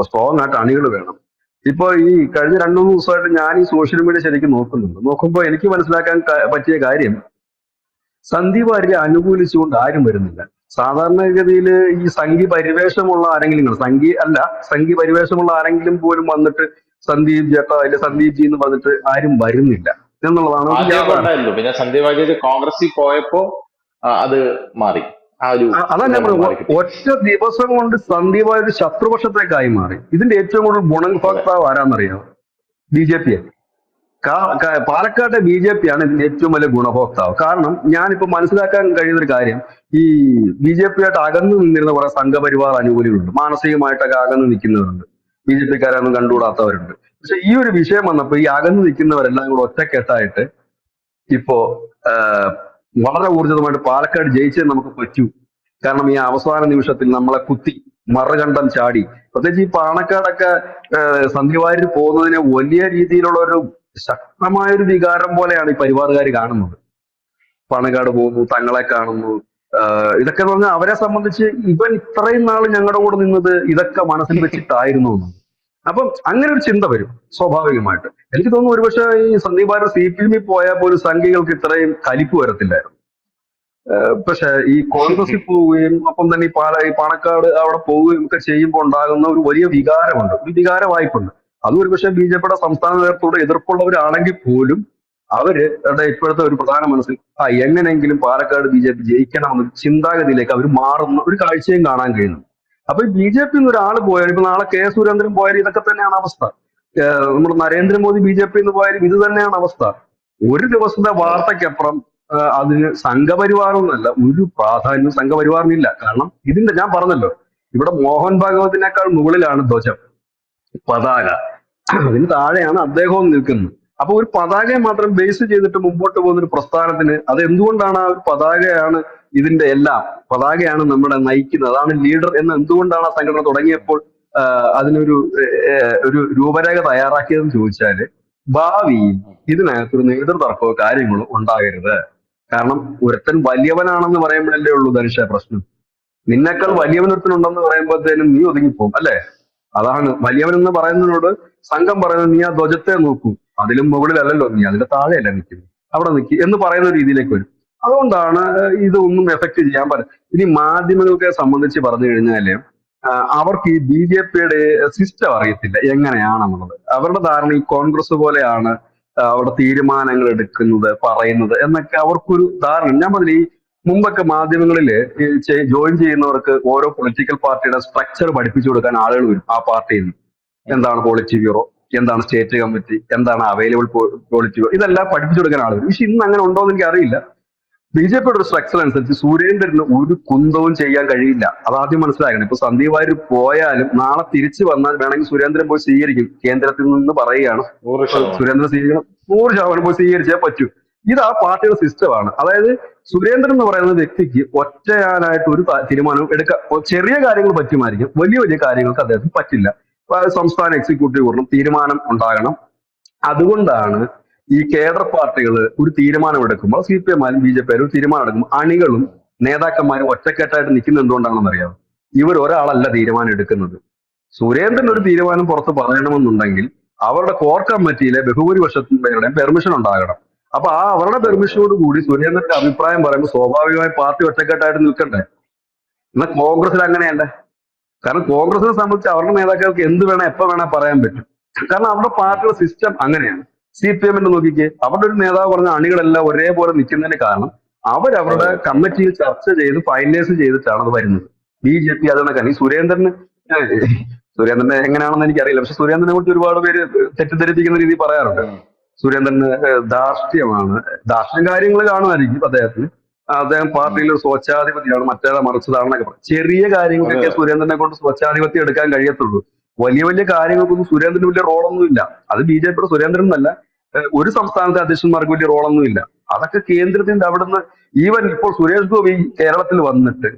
സ്ട്രോങ് ആയിട്ട് അണികൾ വേണം. ഇപ്പൊ ഈ കഴിഞ്ഞ രണ്ടു മൂന്ന് ദിവസമായിട്ട് ഞാൻ ഈ സോഷ്യൽ മീഡിയ ശരിക്കും നോക്കുന്നുണ്ട്. നോക്കുമ്പോൾ എനിക്ക് മനസ്സിലാക്കാൻ പറ്റിയ കാര്യം, സന്ദീപ് വാര്യരെ അനുകൂലിച്ചുകൊണ്ട് ആരും വരുന്നില്ല. സാധാരണഗതിയിൽ ഈ സംഘി പരിവേഷമുള്ള ആരെങ്കിലും സംഘി അല്ല, സംഘി പരിവേഷമുള്ള ആരെങ്കിലും പോലും വന്നിട്ട് സന്ദീപ് ചേട്ടാ അല്ലെങ്കിൽ സന്ദീപ് ജി എന്ന് പറഞ്ഞിട്ട് ആരും വരുന്നില്ല എന്നുള്ളതാണ് ഒരു ആദ്യമൊക്കെ യാഥാർത്ഥ്യം. ഉണ്ടായിരുന്നു, പിന്നെ സന്ദീപ് വാര്യർ കോൺഗ്രസിൽ പോയപ്പോ അത് മാറി. ആ ഒരു അതാ ഞാൻ ഇതങ്ങ് പറയുന്നത്, മാറി കിട്ടി. ഒറ്റ ദിവസം കൊണ്ട് സന്ദീപ് വാര്യർ ശത്രുപക്ഷത്തേക്കായി മാറി. ഇതിന്റെ ഏറ്റവും കൂടുതൽ അതെ. ഗുണഭോക്താവ് ആരാന്നറിയാമോ? BJP. പാലക്കാട്ടെ BJP ആണ് ഇതിന്റെ ഏറ്റവും വലിയ ഗുണഭോക്താവ്. കാരണം ഞാനിപ്പോ മനസ്സിലാക്കാൻ കഴിയുന്ന ഒരു കാര്യം, ഈ BJP ആയിട്ട് അകന്നു നിന്നിരുന്ന കുറെ സംഘപരിവാർ അനുകൂലികളുണ്ട്, മാനസികമായിട്ടൊക്കെ അകന്നു നിൽക്കുന്നവരുണ്ട്, BJP-ക്കാരൊന്നും കണ്ടുകൂടാത്തവരുണ്ട്. പക്ഷെ ഈ ഒരു വിഷയം വന്നപ്പോ ഈ അകന്നു നിൽക്കുന്നവരെല്ലാം കൂടെ ഒറ്റക്കെട്ടായിട്ട് ഇപ്പോ ആഹ്, വളരെ ഊർജിതമായിട്ട് പാലക്കാട് ജയിച്ചേ നമുക്ക് പറ്റൂ. കാരണം ഈ അവസാന നിമിഷത്തിൽ നമ്മളെ കുത്തി മറുകണ്ഠം ചാടി, പ്രത്യേകിച്ച് ഈ പാണക്കാടൊക്കെ സന്ധ്യ വാര്യർ പോകുന്നതിനെ വലിയ രീതിയിലുള്ള ഒരു ശക്തമായ ഒരു വികാരം പോലെയാണ് ഈ പരിവാറുകാർ കാണുന്നത്. പാണക്കാട് പോകുന്നു, തങ്ങളെ കാണുന്നു. ഇതൊക്കെ എന്ന് പറഞ്ഞാൽ അവരെ സംബന്ധിച്ച് ഇവൻ ഇത്രയും നാൾ ഞങ്ങളുടെ കൂടെ നിന്നത് ഇതൊക്കെ മനസ്സിൽ വെച്ചിട്ടായിരുന്നു എന്ന്. അപ്പം അങ്ങനെ ഒരു ചിന്ത വരും സ്വാഭാവികമായിട്ട്. എനിക്ക് തോന്നുന്നു ഒരുപക്ഷെ ഈ സന്ദീപ് വാര്യർ CPM-ൽ പോയാൽ പോലും സംഘികൾക്ക് ഇത്രയും കലിപ്പ് വരത്തില്ലായിരുന്നു. പക്ഷെ ഈ കോൺഗ്രസിൽ പോവുകയും ഒപ്പം തന്നെ ഈ പാണക്കാട് അവിടെ പോവുകയും ഒക്കെ ചെയ്യുമ്പോൾ ഉണ്ടാകുന്ന ഒരു വലിയ വികാരമുണ്ട്, ഒരു വികാര വായ്പുണ്ട്. അതും ഒരുപക്ഷെ BJP-യുടെ സംസ്ഥാന നേതൃത്വത്തോട് എതിർപ്പുള്ളവരാണെങ്കിൽ പോലും അവരുടെ ഇപ്പോഴത്തെ ഒരു പ്രധാന മനസ്സിൽ എങ്ങനെയെങ്കിലും പാലക്കാട് BJP ജയിക്കണമെന്ന ചിന്താഗതിയിലേക്ക് അവർ മാറുന്ന ഒരു കാഴ്ചയും കാണാൻ കഴിയുന്നു. അപ്പൊ ഈ BJP ഒരാൾ പോയാലും, ഇപ്പൊ നാളെ K സുരേന്ദ്രൻ പോയാലും ഇതൊക്കെ തന്നെയാണ് അവസ്ഥ. നമ്മുടെ നരേന്ദ്രമോദി BJP പോയാലും ഇത് തന്നെയാണ് അവസ്ഥ. ഒരു ദിവസത്തെ അതെ. വാർത്തയ്ക്കപ്പുറം അതിന് സംഘപരിവാറൊന്നുമല്ല, ഒരു പ്രാധാന്യവും സംഘപരിവാറിനില്ല. കാരണം ഇതിന്റെ ഞാൻ പറഞ്ഞല്ലോ, ഇവിടെ മോഹൻ ഭാഗവതിനേക്കാൾ മുകളിലാണ് ധ്വജം, പതാക. അതിന് താഴെയാണ് അദ്ദേഹവും നിൽക്കുന്നത്. അപ്പൊ ഒരു പതാകയെ മാത്രം ബേസ് ചെയ്തിട്ട് മുമ്പോട്ട് പോകുന്ന ഒരു പ്രസ്ഥാനത്തിന് അത് എന്തുകൊണ്ടാണ് ആ ഒരു പതാകയാണ് ഇതിന്റെ എല്ലാം, പതാകയാണ് നമ്മളെ നയിക്കുന്നത്, അതാണ് ലീഡർ എന്ന് എന്തുകൊണ്ടാണ് ആ സംഘടന തുടങ്ങിയപ്പോൾ അതിനൊരു ഒരു രൂപരേഖ തയ്യാറാക്കിയതെന്ന് ചോദിച്ചാല്, ഭാവിയിൽ ഇതിനകത്തൊരു നേതൃതർക്കമോ കാര്യങ്ങളോ ഉണ്ടാകരുത്. കാരണം ഒരുത്തൻ വലിയവനാണെന്ന് പറയുമ്പോഴല്ലേ ഉള്ളൂ ധനുഷ പ്രശ്നം. നിന്നെക്കാൾ അതെ. വലിയവനൊരുത്തനുണ്ടെന്ന് പറയുമ്പോഴത്തേനും നീ ഒതുങ്ങിപ്പോകും അല്ലേ? അതാണ് വലിയവൻ എന്ന് പറയുന്നതിനോട് സംഘം പറയുന്നത്, നീ ആ ധ്വജത്തെ നോക്കൂ, അതിലും മുകളിലല്ലല്ലോ നീ, അതിന്റെ താഴെയല്ല നിൽക്കുന്നത്, അവിടെ നിൽക്കി എന്ന് പറയുന്ന രീതിയിലേക്ക് വരും. അതുകൊണ്ടാണ് ഇതൊന്നും എഫക്ട് ചെയ്യാൻ പറ്റും. ഇനി മാധ്യമങ്ങളെ സംബന്ധിച്ച് പറഞ്ഞു കഴിഞ്ഞാല് അവർക്ക് ഈ BJP-യുടെ സിസ്റ്റം അറിയത്തില്ല എങ്ങനെയാണെന്നുള്ളത്. അവരുടെ ധാരണ ഈ കോൺഗ്രസ് പോലെയാണ് അവിടെ തീരുമാനങ്ങൾ എടുക്കുന്നത്, പറയുന്നത് എന്നൊക്കെ അവർക്കൊരു ധാരണ. ഞാൻ പറഞ്ഞില്ല, ഈ മുമ്പൊക്കെ മാധ്യമങ്ങളില് ജോയിൻ ചെയ്യുന്നവർക്ക് ഓരോ പൊളിറ്റിക്കൽ പാർട്ടിയുടെ സ്ട്രക്ചർ പഠിപ്പിച്ചു കൊടുക്കാൻ ആളുകൾ വരും ആ പാർട്ടിയിൽ നിന്ന്. എന്താണ് പോളിറ്റ് ബ്യൂറോ, എന്താണ് സ്റ്റേറ്റ് കമ്മിറ്റി, എന്താണ് അവൈലബിൾ പോളിറ്റ് ബ്യൂറോ, ഇതെല്ലാം പഠിപ്പിച്ചു കൊടുക്കാൻ ആളുകൾ. പക്ഷെ ഇന്ന് അങ്ങനെ ഉണ്ടോ എന്ന് എനിക്ക് അറിയില്ല. BJP-യുടെ ഒരു സ്ട്രക്ചർ അനുസരിച്ച് സുരേന്ദ്രന് ഒരു കുന്തവും ചെയ്യാൻ കഴിയില്ല. അതാദ്യം മനസ്സിലാക്കണം. ഇപ്പൊ സന്ദീപ് വാര്യർ പോയാലും നാളെ തിരിച്ചു വന്നാൽ വേണമെങ്കിൽ സുരേന്ദ്രൻ പോയി സ്വീകരിക്കും. കേന്ദ്രത്തിൽ നിന്ന് പറയുകയാണ് 100%. സുരേന്ദ്രൻ സ്വീകരിക്കണം, 100% പോയി സ്വീകരിച്ചേ പറ്റൂ. ഇത് ആ പാർട്ടിയുടെ സിസ്റ്റമാണ്. അതായത് സുരേന്ദ്രൻ എന്ന് പറയുന്ന വ്യക്തിക്ക് ഒറ്റയാനായിട്ട് ഒരു തീരുമാനവും എടുക്കാം. ചെറിയ കാര്യങ്ങൾ പറ്റുമായിരിക്കും, വലിയ വലിയ കാര്യങ്ങൾക്ക് അദ്ദേഹത്തിന് പറ്റില്ല. സംസ്ഥാന എക്സിക്യൂട്ടീവ് കൂടണം, തീരുമാനം ഉണ്ടാകണം. അതുകൊണ്ടാണ് ഈ കേഡർ പാർട്ടികൾ ഒരു തീരുമാനം എടുക്കുമ്പോൾ, CPM ആയാലും BJP ആയാലും ഒരു തീരുമാനം എടുക്കുമ്പോൾ അണികളും നേതാക്കന്മാരും ഒറ്റക്കെട്ടായിട്ട് നിൽക്കുന്നത് എന്തുകൊണ്ടാണെന്ന് അറിയാം? ഇവർ ഒരാളല്ല തീരുമാനം എടുക്കുന്നത്. സുരേന്ദ്രൻ ഒരു തീരുമാനം പുറത്ത് പറയണമെന്നുണ്ടെങ്കിൽ അവരുടെ കോർ കമ്മിറ്റിയിലെ ബഹുഭൂരിപക്ഷത്തിനും പേരുടെയും പെർമിഷൻ ഉണ്ടാകണം. അപ്പൊ അവരുടെ പെർമിഷനോട് കൂടി സുരേന്ദ്രന്റെ അഭിപ്രായം പറയുമ്പോൾ സ്വാഭാവികമായി പാർട്ടി ഒറ്റക്കെട്ടായിട്ട് നിൽക്കണ്ടേ? എന്നാൽ കോൺഗ്രസിൽ അങ്ങനെയല്ല. കാരണം കോൺഗ്രസിനെ സംബന്ധിച്ച് അവരുടെ നേതാക്കൾക്ക് എന്ത് വേണം എപ്പോ വേണേ പറയാൻ പറ്റും. കാരണം അവരുടെ പാർട്ടിയുടെ സിസ്റ്റം അങ്ങനെയാണ്. CPM-ന്റെ നോക്കിക്കേ, അവരുടെ ഒരു നേതാവ് പറഞ്ഞ അണികളെല്ലാം ഒരേപോലെ നിൽക്കുന്നതിന് കാരണം അവരവരുടെ കമ്മിറ്റിയിൽ ചർച്ച ചെയ്ത് ഫൈനലൈസ് ചെയ്തിട്ടാണ് അത് വരുന്നത്. BJP അതെന്നൊക്കെ. ഈ സുരേന്ദ്രനെ എങ്ങനെയാണെന്ന് എനിക്കറിയില്ല. പക്ഷെ സുരേന്ദ്രനെ കുറിച്ച് ഒരുപാട് പേര് തെറ്റിദ്ധരിപ്പിക്കുന്ന രീതിയിൽ പറയാറുണ്ട്. സുരേന്ദ്രന് ധാർഷ്ട്യമാണ്, ധാർഷ്ട്യം കാര്യങ്ങൾ കാണുമായിരിക്കും അദ്ദേഹത്തിന്. അദ്ദേഹം പാർട്ടിയിൽ ഒരു സ്വച്ഛാധിപതിയാണ്, മറ്റേതാ മറിച്ചതാണെന്നൊക്കെ പറയും. ചെറിയ അതെ കാര്യങ്ങൾക്കൊക്കെ സുരേന്ദ്രനെ കൊണ്ട് സ്വച്ഛാധിപത്യം എടുക്കാൻ കഴിയത്തുള്ളൂ. വലിയ വലിയ കാര്യങ്ങൾക്കൊന്നും സുരേന്ദ്രന് വലിയ റോളൊന്നുമില്ല. അത് ബി ജെ പിയുടെ സുരേന്ദ്രൻ എന്നല്ല, ഒരു സംസ്ഥാനത്തെ അധ്യക്ഷന്മാർക്ക് വലിയ റോളൊന്നുമില്ല. അതൊക്കെ കേന്ദ്രത്തിന്റെ അവിടുന്ന്. ഈവൻ ഇപ്പോൾ സുരേഷ് ഗോപി കേരളത്തിൽ വന്നിട്ട്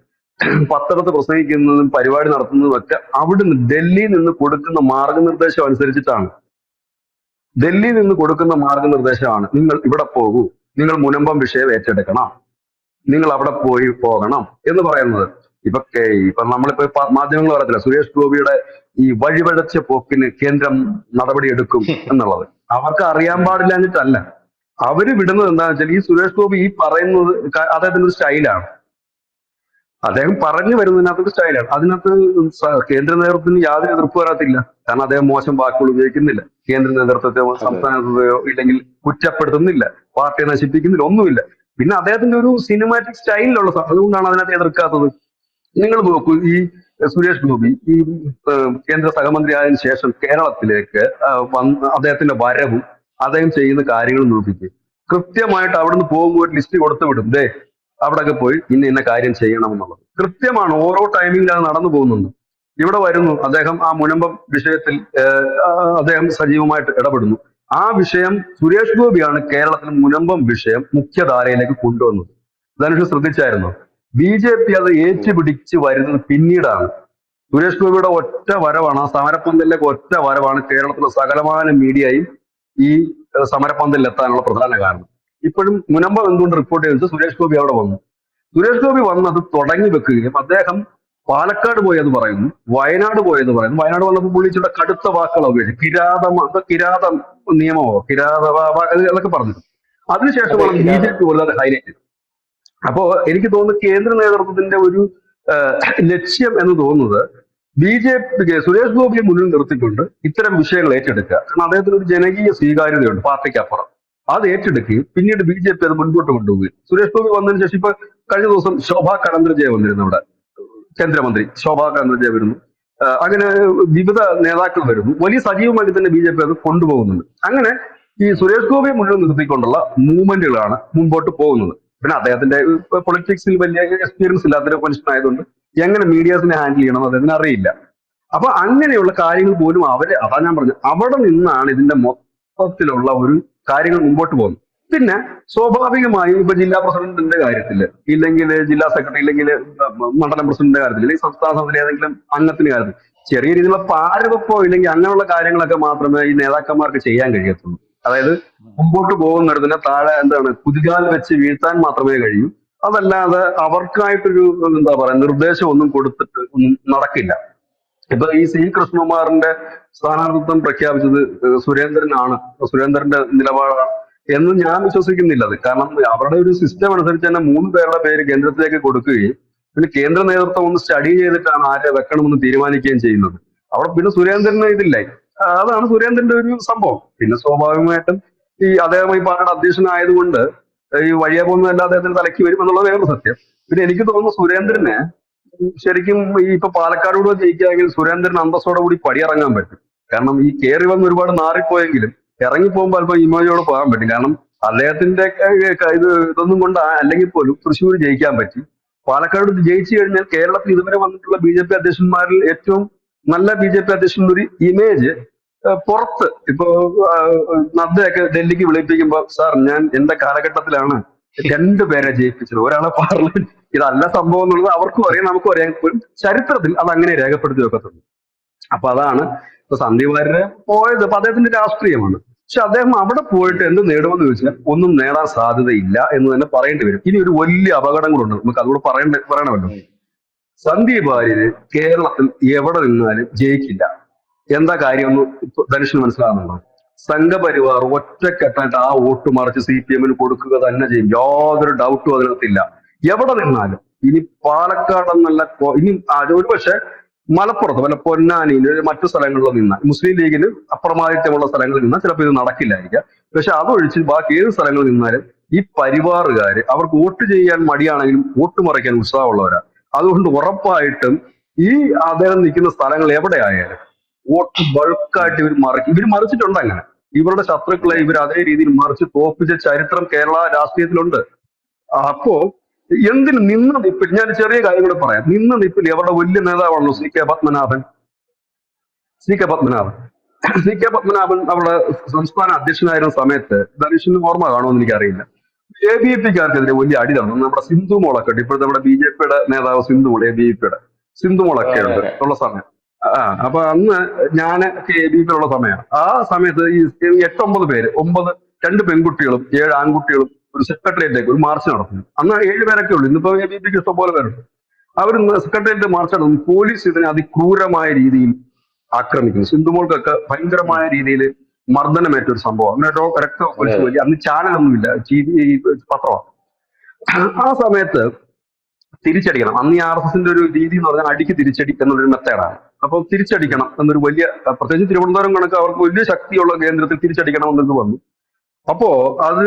പത്രത്ത് പ്രസംഗിക്കുന്നതും പരിപാടി നടത്തുന്നതും ഒക്കെ അവിടുന്ന് ഡൽഹിയിൽ നിന്ന് കൊടുക്കുന്ന മാർഗനിർദ്ദേശം അനുസരിച്ചിട്ടാണ്. ഡൽഹിയിൽ നിന്ന് കൊടുക്കുന്ന മാർഗനിർദ്ദേശമാണ്, നിങ്ങൾ ഇവിടെ പോകൂ, നിങ്ങൾ മുനമ്പം വിഷയം ഏറ്റെടുക്കണം, നിങ്ങൾ അവിടെ പോകണം എന്ന് പറയുന്നത്. ഇപ്പൊ നമ്മളിപ്പോ മാധ്യമങ്ങൾ പറയത്തില്ല സുരേഷ് ഗോപിയുടെ ഈ വഴിവഴച്ച പോക്കിന് കേന്ദ്രം നടപടിയെടുക്കും എന്നുള്ളത്. അവർക്ക് അറിയാൻ പാടില്ലാഞ്ഞിട്ടല്ല. അവര് വിടുന്നത് എന്താണെന്ന് വെച്ചാൽ ഈ സുരേഷ് ഗോപി ഈ പറയുന്നത് അദ്ദേഹത്തിന്റെ ഒരു സ്റ്റൈലാണ്. അദ്ദേഹം പറഞ്ഞു വരുന്നതിനകത്തൊരു സ്റ്റൈലാണ്. അതിനകത്ത് കേന്ദ്ര നേതൃത്വത്തിന് യാതൊരു എതിർപ്പ് വരാത്തില്ല. കാരണം അദ്ദേഹം മോശം വാക്കുകൾ ഉപയോഗിക്കുന്നില്ല, കേന്ദ്ര നേതൃത്വത്തെ അതെ സംസ്ഥാനത്തെയോ ഇല്ലെങ്കിൽ കുറ്റപ്പെടുത്തുന്നില്ല, പാർട്ടിയെ നശിപ്പിക്കുന്നില്ല, ഒന്നുമില്ല. പിന്നെ അദ്ദേഹത്തിന്റെ ഒരു സിനിമാറ്റിക് സ്റ്റൈലിലുള്ള അതുകൊണ്ടാണ് അതിനകത്ത് എതിർക്കാത്തത്. നിങ്ങൾ നോക്കൂ, ഈ സുരേഷ് ഗോപി ഈ കേന്ദ്ര സഹമന്ത്രി ആയതിനു ശേഷം കേരളത്തിലേക്ക് വന്ന് അദ്ദേഹത്തിന്റെ വരവും അദ്ദേഹം ചെയ്യുന്ന കാര്യങ്ങളും നോക്കിക്ക്. കൃത്യമായിട്ട് അവിടുന്ന് പോകുമ്പോൾ ഒരു ലിസ്റ്റ് കൊടുത്തു വിടും, ദേ അവിടെയൊക്കെ പോയി ഇന്ന കാര്യം ചെയ്യണം എന്നുള്ളത് കൃത്യമാണ്. ഓരോ ടൈമിംഗിൽ അത് നടന്നു പോകുന്നുണ്ട്. ഇവിടെ വരുന്നു അദ്ദേഹം ആ മുനമ്പം വിഷയത്തിൽ അദ്ദേഹം സജീവമായിട്ട് ഇടപെടുന്നു. ആ വിഷയം സുരേഷ് ഗോപിയാണ് കേരളത്തിൽ മുനമ്പം വിഷയം മുഖ്യധാരയിലേക്ക് കൊണ്ടുവന്നത്. ധനുഷ് ശ്രദ്ധിച്ചായിരുന്നു? ബി ജെ പി അത് ഏറ്റുപിടിച്ച് വരുന്നത് പിന്നീടാണ്. സുരേഷ് ഗോപിയുടെ ഒറ്റ വരവാണ്, ആ സമരപ്പന്തലിലേക്ക് ഒറ്റ വരവാണ് കേരളത്തിലെ സകലമാന മീഡിയയും ഈ സമരപ്പന്തലിൽ എത്താനുള്ള പ്രധാന കാരണം. ഇപ്പോഴും മുനമ്പം എന്തുകൊണ്ട് റിപ്പോർട്ട് ചെയ്തത്? സുരേഷ് ഗോപി അവിടെ വന്നു. സുരേഷ് ഗോപി വന്നത് തുടങ്ങി വെക്കുകയും അദ്ദേഹം പാലക്കാട് പോയെന്ന് പറയുന്നു, വയനാട് പോയെന്ന് പറയുന്നു. വയനാട് വന്നപ്പോൾ പുള്ളിച്ചിയുടെ കടുത്ത വാക്കുകൾ ഉപയോഗിച്ചു. കിരാത നിയമമോ അതൊക്കെ പറഞ്ഞു. അതെ അതിനുശേഷമാണ് ബി കിരാത ജെ പി വളരെ ഹൈലൈറ്റ്. അപ്പോ എനിക്ക് തോന്നുന്നു കേന്ദ്ര നേതൃത്വത്തിന്റെ ഒരു ലക്ഷ്യം എന്ന് തോന്നുന്നത് ബി ജെ പിക്ക് സുരേഷ് ഗോപിയെ മുന്നിൽ നിർത്തിക്കൊണ്ട് ഇത്തരം വിഷയങ്ങൾ ഏറ്റെടുക്കുക. കാരണം അദ്ദേഹത്തിന് ഒരു ജനകീയ സ്വീകാര്യതയുണ്ട് പാർട്ടിക്ക് അപ്പുറം. അത് ഏറ്റെടുക്കുകയും പിന്നീട് ബി ജെ പി അത് മുൻപോട്ട് കൊണ്ടുപോവുകയും. സുരേഷ് ഗോപി വന്നതിന് ശേഷം ഇപ്പൊ കഴിഞ്ഞ ദിവസം ശോഭാ കരന്തലജെ വന്നിരുന്നു, ഇവിടെ കേന്ദ്രമന്ത്രി ശോഭാ കരന്തലജെ വരുന്നു. അങ്ങനെ വിവിധ നേതാക്കൾ വരുന്നു. വലിയ സജീവമായിട്ട് തന്നെ ബി ജെ പി അത് കൊണ്ടുപോകുന്നുണ്ട്. അങ്ങനെ ഈ സുരേഷ് ഗോപിയെ മുന്നിൽ നിർത്തിക്കൊണ്ടുള്ള മൂവ്മെന്റുകളാണ് മുൻപോട്ട് പോകുന്നത്. പിന്നെ അദ്ദേഹത്തിന്റെ പൊളിറ്റിക്സിൽ വലിയ എക്സ്പീരിയൻസ് ഇല്ലാത്തൊരു മനുഷ്യനായതുകൊണ്ട് എങ്ങനെ മീഡിയാസിനെ ഹാൻഡിൽ ചെയ്യണം അദ്ദേഹത്തിന് അറിയില്ല. അപ്പൊ അങ്ങനെയുള്ള കാര്യങ്ങൾ പോലും അതാ ഞാൻ പറഞ്ഞത്, അവിടെ നിന്നാണ് ഇതിന്റെ മൊത്തത്തിലുള്ള ഒരു കാര്യങ്ങൾ മുമ്പോട്ട് പോകുന്നത്. പിന്നെ സ്വാഭാവികമായും ഇപ്പൊ ജില്ലാ പ്രസിഡന്റിന്റെ കാര്യത്തില്, ഇല്ലെങ്കിൽ ജില്ലാ സെക്രട്ടറി, ഇല്ലെങ്കിൽ മണ്ഡലം പ്രസിഡന്റിന്റെ കാര്യത്തിൽ, അല്ലെങ്കിൽ സംസ്ഥാന സമിതി ഏതെങ്കിലും അംഗത്തിന്റെ കാര്യത്തിൽ ചെറിയ രീതിയിലുള്ള പാരവെപ്പോ ഇല്ലെങ്കിൽ അങ്ങനെയുള്ള കാര്യങ്ങളൊക്കെ മാത്രമേ ഈ നേതാക്കന്മാർക്ക് ചെയ്യാൻ കഴിയത്തുള്ളൂ. അതായത് മുമ്പോട്ട് പോകുന്നിടത്തിന് താഴെ എന്താണ് കുതികാൽ വെച്ച് വീഴ്ത്താൻ മാത്രമേ കഴിയൂ. അതല്ലാതെ അവർക്കായിട്ടൊരു എന്താ പറയാ നിർദ്ദേശം ഒന്നും കൊടുത്തിട്ട് ഒന്നും നടക്കില്ല. ഇപ്പൊ ഈ സി കൃഷ്ണകുമാറിന്റെ സ്ഥാനാർത്ഥിത്വം പ്രഖ്യാപിച്ചത് സുരേന്ദ്രനാണ്, സുരേന്ദ്രന്റെ നിലപാടാണ് എന്ന് ഞാൻ വിശ്വസിക്കുന്നില്ല. അത് കാരണം അവരുടെ ഒരു സിസ്റ്റം അനുസരിച്ച് തന്നെ 3 പേരുടെ പേര് കേന്ദ്രത്തിലേക്ക് കൊടുക്കുകയും പിന്നെ കേന്ദ്ര നേതൃത്വം ഒന്ന് സ്റ്റഡി ചെയ്തിട്ടാണ് ആരെ വെക്കണമെന്ന് തീരുമാനിക്കുകയും ചെയ്യുന്നത്. അവിടെ പിന്നെ സുരേന്ദ്രന് ഇതില്ലേ. അതാണ് സുരേന്ദ്രന്റെ ഒരു സംഭവം. പിന്നെ സ്വാഭാവികമായിട്ടും ഈ അദ്ദേഹം ഈ പാർട്ടിയുടെ അധ്യക്ഷനായതുകൊണ്ട് ഈ വഴിയെ പോകുന്നതല്ല അദ്ദേഹത്തിന് തലയ്ക്ക് വരും എന്നുള്ളത് വേറൊരു സത്യം. പിന്നെ എനിക്ക് തോന്നുന്നു സുരേന്ദ്രന് ശരിക്കും ഈ ഇപ്പൊ പാലക്കാട് ജയിക്കുകയാണെങ്കിൽ സുരേന്ദ്രൻ അന്തസ്സോടെ കൂടി പടിയിറങ്ങാൻ പറ്റും. കാരണം ഈ കയറി വന്ന് ഒരുപാട് നാറിപ്പോയെങ്കിലും ഇറങ്ങി പോകുമ്പോൾ അല്പം ഇമോജോടെ പോകാൻ പറ്റും. കാരണം അദ്ദേഹത്തിന്റെ ഇതൊന്നും കൊണ്ട് അല്ലെങ്കിൽ പോലും തൃശ്ശൂർ ജയിക്കാൻ പറ്റി. പാലക്കാട് ജയിച്ചു കഴിഞ്ഞാൽ കേരളത്തിൽ ഇതുവരെ വന്നിട്ടുള്ള ബി ജെ പി അധ്യക്ഷന്മാരിൽ ഏറ്റവും നല്ല ബി ജെ പി അധ്യക്ഷന്റെ ഒരു ഇമേജ് പുറത്ത് ഇപ്പോ നദ്ദയൊക്കെ ഡൽഹിക്ക് വിളിപ്പിക്കുമ്പോ, സാർ ഞാൻ എന്റെ കാലഘട്ടത്തിലാണ് 2 പേരെ ജയിപ്പിച്ചത്, ഒരാളെ പാർലമെന്റ്, ഇതല്ല സംഭവം എന്നുള്ളത് അവർക്കും അറിയാം, നമുക്കും അറിയാം. ചരിത്രത്തിൽ അത് അങ്ങനെ രേഖപ്പെടുത്തി വെക്കത്തുള്ളൂ. അപ്പൊ അതാണ് ഇപ്പൊ സന്ദീപ് വാര്യര് പോയത്. അപ്പൊ അദ്ദേഹത്തിന്റെ രാഷ്ട്രീയമാണ്. പക്ഷെ അദ്ദേഹം അവിടെ പോയിട്ട് എന്ത് നേടുമെന്ന് ചോദിച്ചാൽ ഒന്നും നേടാൻ സാധ്യതയില്ല എന്ന് തന്നെ പറയേണ്ടി വരും. ഇനി ഒരു വലിയ അപകടങ്ങളുണ്ട്, നമുക്ക് അതുകൂടെ പറയണമല്ലോ. സന്ദീപ് വാര്യര് കേരളത്തിൽ എവിടെ നിന്നാലും ജയിക്കില്ല. എന്താ കാര്യമെന്ന് ധനുഷിന് മനസ്സിലാകുന്നുണ്ടോ? സംഘപരിവാർ ഒറ്റക്കെട്ടായിട്ട് ആ വോട്ട് മറിച്ച് സി പി എമ്മിന് കൊടുക്കുക തന്നെ ചെയ്യും. യാതൊരു ഡൗട്ടും അതിനകത്തില്ല. എവിടെ നിന്നാലും. ഇനി പാലക്കാട് എന്നല്ല, ഇനി ഒരു പക്ഷെ മലപ്പുറത്ത് വല്ല പൊന്നാനിയില് മറ്റു സ്ഥലങ്ങളിലോ നിന്നാൽ, മുസ്ലിം ലീഗിന് അപ്രമാദിത്യമുള്ള സ്ഥലങ്ങളിൽ നിന്നാൽ ചിലപ്പോൾ ഇത് നടക്കില്ലായിരിക്കാം. പക്ഷെ അതൊഴിച്ച് ബാക്കി ഏത് സ്ഥലങ്ങളിൽ നിന്നാലും ഈ പരിവാറുകാര് അവർക്ക് വോട്ട് ചെയ്യാൻ മടിയാണെങ്കിലും വോട്ട് മറിക്കാൻ ഉത്സാഹമുള്ളവരാ. അതുകൊണ്ട് ഉറപ്പായിട്ടും ഈ അദ്ദേഹം നിൽക്കുന്ന സ്ഥലങ്ങൾ എവിടെ ആയാലും വോട്ട് ബൾക്കായിട്ട് ഇവർ മറിച്ചിട്ടുണ്ട്. അങ്ങനെ ഇവരുടെ ശത്രുക്കളെ ഇവർ അതേ രീതിയിൽ മറിച്ച് തോപ്പിച്ച ചരിത്രം കേരള രാഷ്ട്രീയത്തിലുണ്ട്. അപ്പോ എന്തിന് നിന്ന നിപ്പിൽ ഞാൻ ചെറിയ കാര്യം കൂടെ പറയാം. നിന്ന നിപ്പിൽ അവരുടെ വലിയ നേതാവാണല്ലോ C K Padmanabhan. C K Padmanabhan അവിടെ സംസ്ഥാന അധ്യക്ഷനായിരുന്ന സമയത്ത് ധനുഷിന് ഓർമ്മ കാണുമെന്ന് എനിക്കറിയില്ല. ABVPക്കാർക്കെതിരെ വലിയ അടി നടന്നു. നമ്മുടെ സിന്ധു മോളൊക്കെ ഉണ്ട്. ഇപ്പോഴത്തെ നമ്മുടെ BJP-യുടെ നേതാവ് സിന്ധു മോൾ, ABVP-യുടെ സിന്ധു മോളൊക്കെ അതെ ഉണ്ട് അതെ. ഉള്ള സമയം. അപ്പൊ അന്ന് ഞാൻ ABVP-യിലുള്ള സമയമാണ്. ആ സമയത്ത് ഈ 8-9 പേര്, 2 പെൺകുട്ടികളും 7 ആൺകുട്ടികളും ഒരു സെക്രട്ടേറിയറ്റിലേക്ക് ഒരു മാർച്ച് നടത്തുന്നു. അന്ന് 7 പേരൊക്കെ ഉള്ളൂ. ഇന്നിപ്പോ ABVPക്ക് ഇഷ്ടംപോലെ പേരുണ്ട്. അവർ സെക്രട്ടേറിയറ്റ് മാർച്ച് നടത്തുന്നു. പോലീസ് ഇതിനെ അതിക്രൂരമായ രീതിയിൽ ആക്രമിക്കുന്നു. സിന്ധുമോൾക്കൊക്കെ ഭയങ്കരമായ രീതിയിൽ മർദ്ദനമേറ്റ ഒരു സംഭവം. അങ്ങനെ രക്തം അതെ ഒലിച്ചു അതെ. പോയി. അന്ന് ചാനലൊന്നുമില്ല, ഈ പത്രമാണ്. ആ സമയത്ത് തിരിച്ചടിക്കണം. അന്ന് ഈ RSSന്റെ ഒരു രീതി എന്ന് പറഞ്ഞാൽ അടിക്ക് തിരിച്ചടി എന്നുള്ളൊരു മെത്തേഡാണ്. അപ്പൊ ഉം. തിരിച്ചടിക്കണം എന്നൊരു വലിയ, പ്രത്യേകിച്ച് തിരുവനന്തപുരം കണക്ക് അവർക്ക് വലിയ ശക്തിയുള്ള കേന്ദ്രത്തിൽ തിരിച്ചടിക്കണം എന്നത് വന്നു. അപ്പോ അത്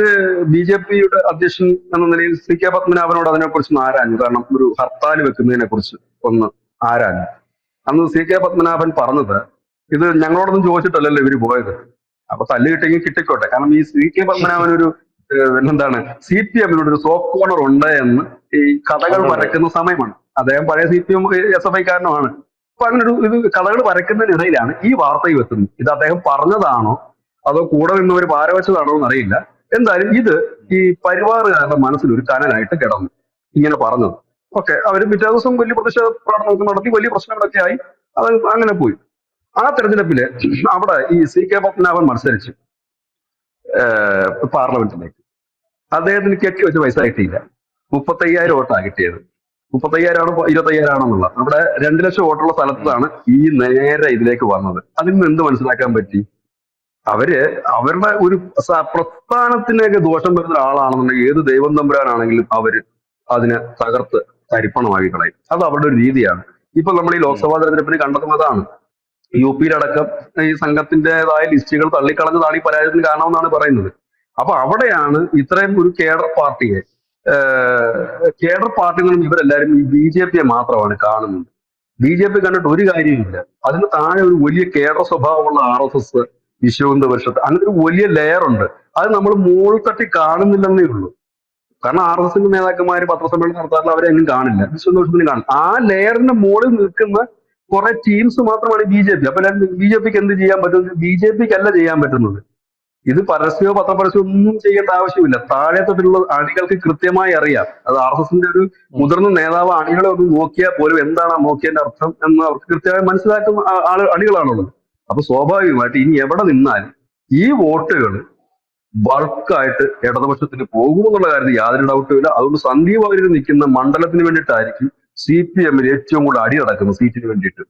BJP-യുടെ അധ്യക്ഷൻ എന്ന നിലയിൽ CK പത്മനാഭനോട് അതിനെക്കുറിച്ച് ഒന്ന് ആരാഞ്ഞു. കാരണം ഒരു ഹർത്താൽ വെക്കുന്നതിനെ കുറിച്ച് ഒന്ന് ആരാഞ്ഞു. അന്ന് CK പത്മനാഭൻ പറഞ്ഞത്, ഇത് ഞങ്ങളോടൊന്നും ചോദിച്ചിട്ടല്ലല്ലോ ഇവര് പോയത്, അപ്പൊ തല്ല് കിട്ടിയെങ്കിൽ കിട്ടിക്കോട്ടെ. കാരണം ഈ CK പത്മനാഭൻ ഒരു എന്താണ്, CPM-നോട് ഒരു സോഫ്റ്റ് കോർണർ ഉണ്ട് എന്ന് ഈ കഥകൾ ഉണ്ടുണ്ട്. പരക്കുന്ന സമയമാണ്. അദ്ദേഹം പഴയ CPM SFI-കാരനുമാണ്. അപ്പൊ അങ്ങനെ ഒരു ഇത് കഥകൾ പരക്കുന്നതിനിടയിലാണ് ഈ വാർത്തയും എത്തുന്നത്. ഇത് അദ്ദേഹം പറഞ്ഞതാണോ അതോ കൂടെ നിന്നവർ പാരവച്ചതാണോ എന്നറിയില്ല. എന്തായാലും ഇത് ഉം. ഈ പരിവാറുകാരുടെ മനസ്സിൽ ഒരു കനലായിട്ട് കിടന്നു ഇങ്ങനെ പറഞ്ഞത്. ഓക്കെ, അവർ പിറ്റേ ദിവസം വലിയ പ്രതിഷേധ പ്രകടനമൊക്കെ നടത്തി, വലിയ പ്രശ്നങ്ങളൊക്കെ ആയി. അത് അങ്ങനെ പോയി. ആ തെരഞ്ഞെടുപ്പില് അവിടെ ഈ CK പത്മനാഭൻ മത്സരിച്ച് പാർലമെന്റിലേക്ക്. അദ്ദേഹത്തിന് കെട്ടി വെച്ച പൈസ കിട്ടിയില്ല. 35,000 വോട്ടാണ് കിട്ടിയത്. 35,000 ആണോ 25,000 ആണോ എന്നുള്ള, അവിടെ 2 ലക്ഷം വോട്ടുള്ള ഉം. സ്ഥലത്താണ് ഈ നേരെ ഇതിലേക്ക് വന്നത്. അതിൽ നിന്ന് എന്ത് മനസ്സിലാക്കാൻ പറ്റി? അവര് അവരുടെ ഒരു പ്രസ്ഥാനത്തിനൊക്കെ ദോഷം വരുന്ന ഒരാളാണെന്നുണ്ടെങ്കിൽ ഏത് ദൈവം തമ്പുരാനാണെങ്കിലും അവര് അതിനെ തകർത്ത് തരിപ്പണമാക്കി കളയും. അത് അവരുടെ ഒരു രീതിയാണ്. ഇപ്പൊ നമ്മൾ ഈ ഉം. ലോക്സഭാ തെരഞ്ഞെടുപ്പിന് കണ്ടതും അതാണ്. UP-യിലടക്കം ഈ സംഘത്തിന്റേതായ ലിസ്റ്റുകൾ തള്ളിക്കളഞ്ഞതാണ് ഈ പരാജയത്തിന് കാരണമെന്നാണ് പറയുന്നത്. അപ്പൊ അവിടെയാണ് ഇത്രയും ഒരു കേഡർ പാർട്ടി നിന്നും ഇവരെല്ലാരും ഈ BJP-യെ മാത്രമാണ് കാണുന്നത്. BJP കണ്ടിട്ട് ഒരു കാര്യമില്ല. അതിന് താഴെ ഒരു വലിയ കേഡർ സ്വഭാവമുള്ള RSS, വിശ്വഹിന്ദു പരിഷത്ത്, അങ്ങനെ ഒരു വലിയ ലെയർ ഉണ്ട്. അത് നമ്മൾ മുകളിൽ തട്ടി കാണുന്നില്ലെന്നേ ഉള്ളൂ. കാരണം RSSന്റെ നേതാക്കന്മാര് പത്രസമ്മേളനം നടത്താറില്ല, അവരെ എങ്ങും കാണില്ല. വിശ്വഹിന്ദു പരിഷത്തിന് കാണും. ആ ലെയറിന്റെ മുകളിൽ നിൽക്കുന്ന കുറെ ടീംസ് മാത്രമാണ് BJP. അപ്പൊ BJPക്ക് എന്ത് ചെയ്യാൻ പറ്റും? BJPക്ക് അല്ല ചെയ്യാൻ പറ്റുന്നത്. ഇത് പരസ്യമോ പത്രപരസ്യമോ ഒന്നും ചെയ്യേണ്ട ആവശ്യമില്ല. താഴെ തൊട്ടുള്ള അണികൾക്ക് കൃത്യമായി അറിയാം. അത് RSSന്റെ ഒരു ഉം. മുതിർന്ന നേതാവ് അണികളെ ഒന്ന് നോക്കിയാൽ പോലും എന്താണ് ആ നോക്കിയതിന്റെ അർത്ഥം എന്ന് അവർക്ക് കൃത്യമായി മനസ്സിലാക്കുന്ന അണികളാണുള്ളത്. അപ്പൊ സ്വാഭാവികമായിട്ട് ഇനി എവിടെ നിന്നാലും ഈ വോട്ടുകൾ ബൾക്കായിട്ട് ഇടതുപക്ഷത്തിന് പോകുമെന്നുള്ള കാര്യത്തിൽ യാതൊരു ഡൗട്ടും ഇല്ല. അതുകൊണ്ട് സന്ദീപ് വാര്യർ നിൽക്കുന്ന മണ്ഡലത്തിന് വേണ്ടിയിട്ടായിരിക്കും CPM-ൽ ഏറ്റവും കൂടുതൽ അടി നടക്കുന്നത്, സീറ്റിന് വേണ്ടിയിട്ട്.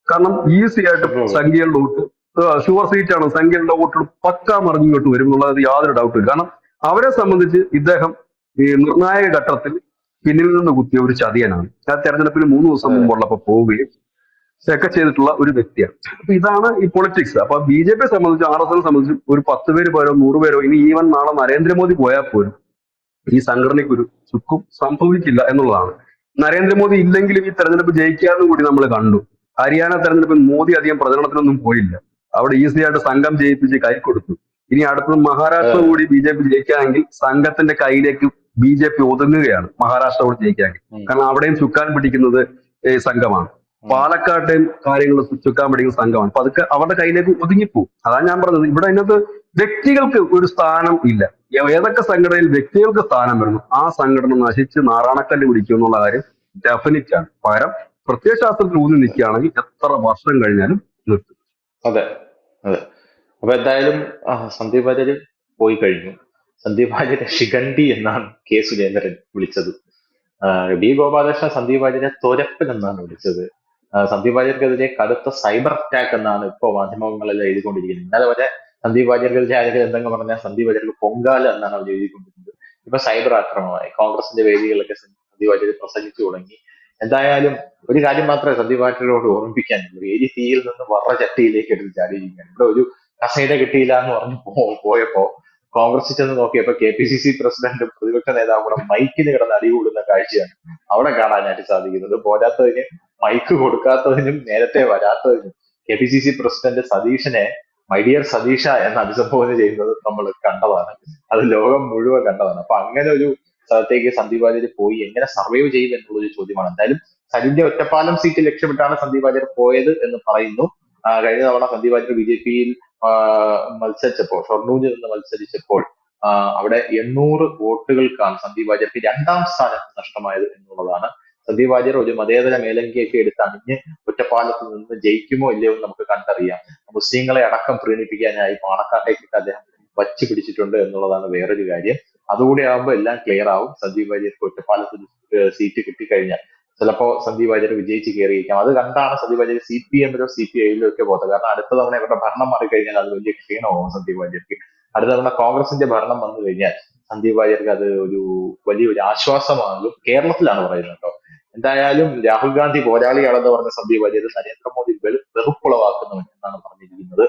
കാരണം ഈസി ആയിട്ട് ഉള്ളൂ. സംഖ്യകളുടെ വോട്ട്, ഷുവർ സീറ്റ് ആണ്, സംഖ്യകളുടെ വോട്ടുകൾ പക്കാ മറിഞ്ഞിങ്ങോട്ട് വരും എന്നുള്ളത് യാതൊരു ഡൗട്ടും ഇല്ല. കാരണം അവരെ സംബന്ധിച്ച് ഇദ്ദേഹം ഈ നിർണായക ഘട്ടത്തിൽ പിന്നിൽ നിന്ന് കുത്തിയ ഒരു ചതിയനാണ്. ആ തെരഞ്ഞെടുപ്പിന് 3 ദിവസം അതെ. മുമ്പുള്ളപ്പോൾ പോവുകയും ഒക്കെ ചെയ്തിട്ടുള്ള ഒരു വ്യക്തിയാണ്. അപ്പൊ ഇതാണ് ഈ പൊളിറ്റിക്സ്. അപ്പൊ BJP-യെ സംബന്ധിച്ച്, RSS-നെ സംബന്ധിച്ച് ഒരു 10 പേര് പോരോ 100 പേരോ, ഇനി ഈവൻ നാളെ നരേന്ദ്രമോദി പോയാൽ പോലും ഈ സംഘടനയ്ക്ക് ഒരു ചുക്കും സംഭവിക്കില്ല എന്നുള്ളതാണ്. നരേന്ദ്രമോദി ഇല്ലെങ്കിലും ഈ തെരഞ്ഞെടുപ്പ് ജയിക്കാന്ന് കൂടി നമ്മൾ കണ്ടു. ഹരിയാന തെരഞ്ഞെടുപ്പിൽ മോദി അധികം പ്രചരണത്തിനൊന്നും പോയില്ല. അവിടെ ഈസി ആയിട്ട് സംഘം ജയിപ്പിച്ച് കൈ കൊടുത്തു. ഇനി അടുത്തത് അതെ മഹാരാഷ്ട്ര അതെ. കൂടി BJP ജയിക്കുകയാണെങ്കിൽ സംഘത്തിന്റെ കയ്യിലേക്ക് BJP ഒതുങ്ങുകയാണ്, മഹാരാഷ്ട്ര കൂടി ജയിക്കുകയാണെങ്കിൽ. ഉം. കാരണം അവിടെയും ചുക്കാൻ പിടിക്കുന്നത് സംഘമാണ്. ഉം. പാലക്കാട്ടെയും കാര്യങ്ങൾ ചുക്കാൻ പിടിക്കുന്ന സംഘമാണ്. അപ്പൊ അതൊക്കെ അവരുടെ കയ്യിലേക്ക് ഒതുങ്ങിപ്പോവും. അതാണ് ഞാൻ പറഞ്ഞത്. ഇവിടെ അതിനകത്ത് വ്യക്തികൾക്ക് ഒരു സ്ഥാനം ഇല്ല. ഏതൊക്കെ സംഘടനയിൽ വ്യക്തികൾക്ക് സ്ഥാനം വരുന്നു ആ സംഘടന നശിച്ച് നാറാണക്കല്ല് പിടിക്കും എന്നുള്ള കാര്യം ഡെഫിനിറ്റ് ആണ്. പകരം പ്രത്യയശാസ്ത്രത്തിൽ ഊന്നി നിൽക്കുകയാണെങ്കിൽ എത്ര വർഷം കഴിഞ്ഞാലും നിർത്തും. അതെ അതെ. അപ്പൊ എന്തായാലും സന്ദീപ് വാര്യര് പോയി കഴിഞ്ഞു. സന്ദീപ് വാര്യരെ ശിഖണ്ഡി എന്നാണ് സുരേന്ദ്രൻ വിളിച്ചത്. ഗോപാലകൃഷ്ണൻ സന്ദീപ് വാര്യരെ തോരപ്പൻ എന്നാണ് വിളിച്ചത്. സന്ദീപ് വാര്യർക്കെതിരെ കടുത്ത സൈബർ അറ്റാക്ക് എന്നാണ് ഇപ്പോൾ മാധ്യമങ്ങളെല്ലാം എഴുതിക്കൊണ്ടിരിക്കുന്നത്. ഇന്നലെ വരെ സന്ദീപ് വാര്യർക്കെതിരെ ആരെങ്കിലും എന്തെങ്കിലും പറഞ്ഞാൽ സന്ദീപ് വാര്യർക്ക് പൊങ്കാല എന്നാണ് അവർ എഴുതിക്കൊണ്ടിരുന്നത്. ഇപ്പൊ സൈബർ ആക്രമണമായി. കോൺഗ്രസിന്റെ വേദികളിലൊക്കെ സന്ദീപ് വാര്യർ പ്രസംഗിച്ചു തുടങ്ങി. എന്തായാലും ഒരു കാര്യം മാത്രമേ സന്ദീപ് വാര്യരോട് ഓർമ്മിപ്പിക്കാനുള്ളൂ. എരി തീയിൽ നിന്ന് വറ ചട്ടിയിലേക്ക് എടുത്ത് ചാടിയിരിക്കുകയാണ്. ഇവിടെ ഒരു കസേര കിട്ടിയില്ല എന്ന് പറഞ്ഞ് പോയപ്പോ കോൺഗ്രസ് ചെന്ന് നോക്കിയപ്പോ KPCC പ്രസിഡന്റും പ്രതിപക്ഷ നേതാവും കൂടെ മൈക്കിന് കിടന്ന് അടികൂടുന്ന കാഴ്ചയാണ് അവിടെ കാണാനായിട്ട് സാധിക്കുന്നത്. പോരാത്തതിന് മൈക്ക് കൊടുക്കാത്തതിനും നേരത്തെ വരാത്തതിനും KPCC പ്രസിഡന്റ് സതീഷിനെ മൈ ഡിയർ സതീഷ എന്ന് അഭിസംബോധന ചെയ്യുന്നത് നമ്മൾ കണ്ടതാണ്. അത് ലോകം മുഴുവൻ കണ്ടതാണ്. അപ്പൊ അങ്ങനെ ഒരു സ്ഥലത്തേക്ക് സന്ദീപ് വാര്യർ പോയി എങ്ങനെ സർവൈവ് ചെയ്യും എന്നുള്ളൊരു ചോദ്യമാണ്. എന്തായാലും സരിന്റെ ഒറ്റപ്പാലം സീറ്റ് ലക്ഷ്യമിട്ടാണ് സന്ദീപ് വാര്യർ പോയത് എന്ന് പറയുന്നു. കഴിഞ്ഞ തവണ സന്ദീപ് വാര്യർ BJP-യിൽ മത്സരിച്ചപ്പോൾ, ഷൊർണൂരിൽ നിന്ന് മത്സരിച്ചപ്പോൾ അവിടെ 800 വോട്ടുകൾക്കാണ് സന്ദീപ് വാര്യർക്ക് 2ാം സ്ഥാനം നഷ്ടമായത് എന്നുള്ളതാണ്. സന്ദീപ് വാര്യർ ഒരു മതേതര മേലങ്കിയൊക്കെ എടുത്ത് അണിഞ്ഞ് ഒറ്റപ്പാലത്ത് നിന്ന് ജയിക്കുമോ ഇല്ലയോ എന്ന് നമുക്ക് കണ്ടറിയാം. മുസ്ലിങ്ങളെ അടക്കം പ്രീണിപ്പിക്കാനായി പാണക്കാട്ടേക്കൊക്കെ അദ്ദേഹം വച്ചു പിടിച്ചിട്ടുണ്ട് എന്നുള്ളതാണ് വേറൊരു കാര്യം. അതുകൂടി ആകുമ്പോൾ എല്ലാം ക്ലിയർ ആവും. സന്ദീപ് വാര്യർക്ക് ഒറ്റപ്പാലത്ത് സീറ്റ് കിട്ടിക്കഴിഞ്ഞാൽ ചിലപ്പോ സന്ദീപ് വാര്യർ വിജയിച്ച് കയറിയിരിക്കാം. അത് കണ്ടാണ് സന്ദീപ് വാര്യർ CPM-ലോ CPI-യിലോ ഒക്കെ പോകുന്നത്. കാരണം അടുത്ത തവണ ഇവരുടെ ഭരണം മാറിക്കഴിഞ്ഞാൽ അത് വലിയ ക്ഷീണമാവും സന്ദീപ് വാര്യർക്ക്. അടുത്ത തവണ കോൺഗ്രസിന്റെ ഭരണം വന്നു കഴിഞ്ഞാൽ സന്ദീപ് വാര്യർക്ക് അത് വലിയൊരു ആശ്വാസമാകും. കേരളത്തിലാണ് പറയുന്നത് കേട്ടോ. എന്തായാലും രാഹുൽ ഗാന്ധി പോരാളിയാണെന്ന് പറഞ്ഞ സന്ദീപ് വാര്യർ നരേന്ദ്രമോദി വെറുപ്പുളവാക്കുന്നവൻ എന്നാണ് പറഞ്ഞിരിക്കുന്നത്.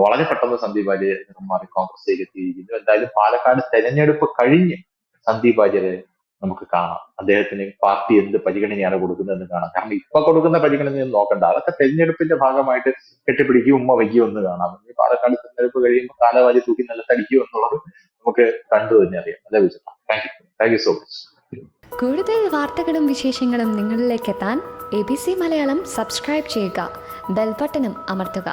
വളരെ പെട്ടെന്ന് സന്ദീപ് വാര്യർ മാറി കോൺഗ്രസിലേക്ക് എത്തിയിരിക്കുന്നു. എന്തായാലും പാലക്കാട് തെരഞ്ഞെടുപ്പ് കഴിഞ്ഞ് സന്ദീപ് വാര്യരെ നമുക്ക് കാണാം. അദ്ദേഹത്തിന് പാർട്ടി എന്ത് പരിഗണനയാണ് കൊടുക്കുന്നതെന്ന് കാണാം. കാരണം ഇപ്പൊ കൊടുക്കുന്ന പരിഗണനയൊന്നും നോക്കണ്ട, അതൊക്കെ തെരഞ്ഞെടുപ്പിന്റെ ഭാഗമായിട്ട് കെട്ടിപ്പിടിക്കും, ഉമ്മ വയ്ക്കും എന്ന് കാണാം. പാലക്കാട് തെരഞ്ഞെടുപ്പ് കഴിയുമ്പോൾ കാലവാരി തൂക്കി നിലത്തടിക്കും എന്നുള്ളത് നമുക്ക് കണ്ടു തന്നെ അറിയാം. അല്ലേ Vijaya? Thank you so much. കൂടുതൽ വാർത്തകളും വിശേഷങ്ങളും നിങ്ങളിലേക്ക് എത്താൻ ABC മലയാളം സബ്സ്ക്രൈബ് ചെയ്യുക, ബെൽബട്ടനും അമർത്തുക.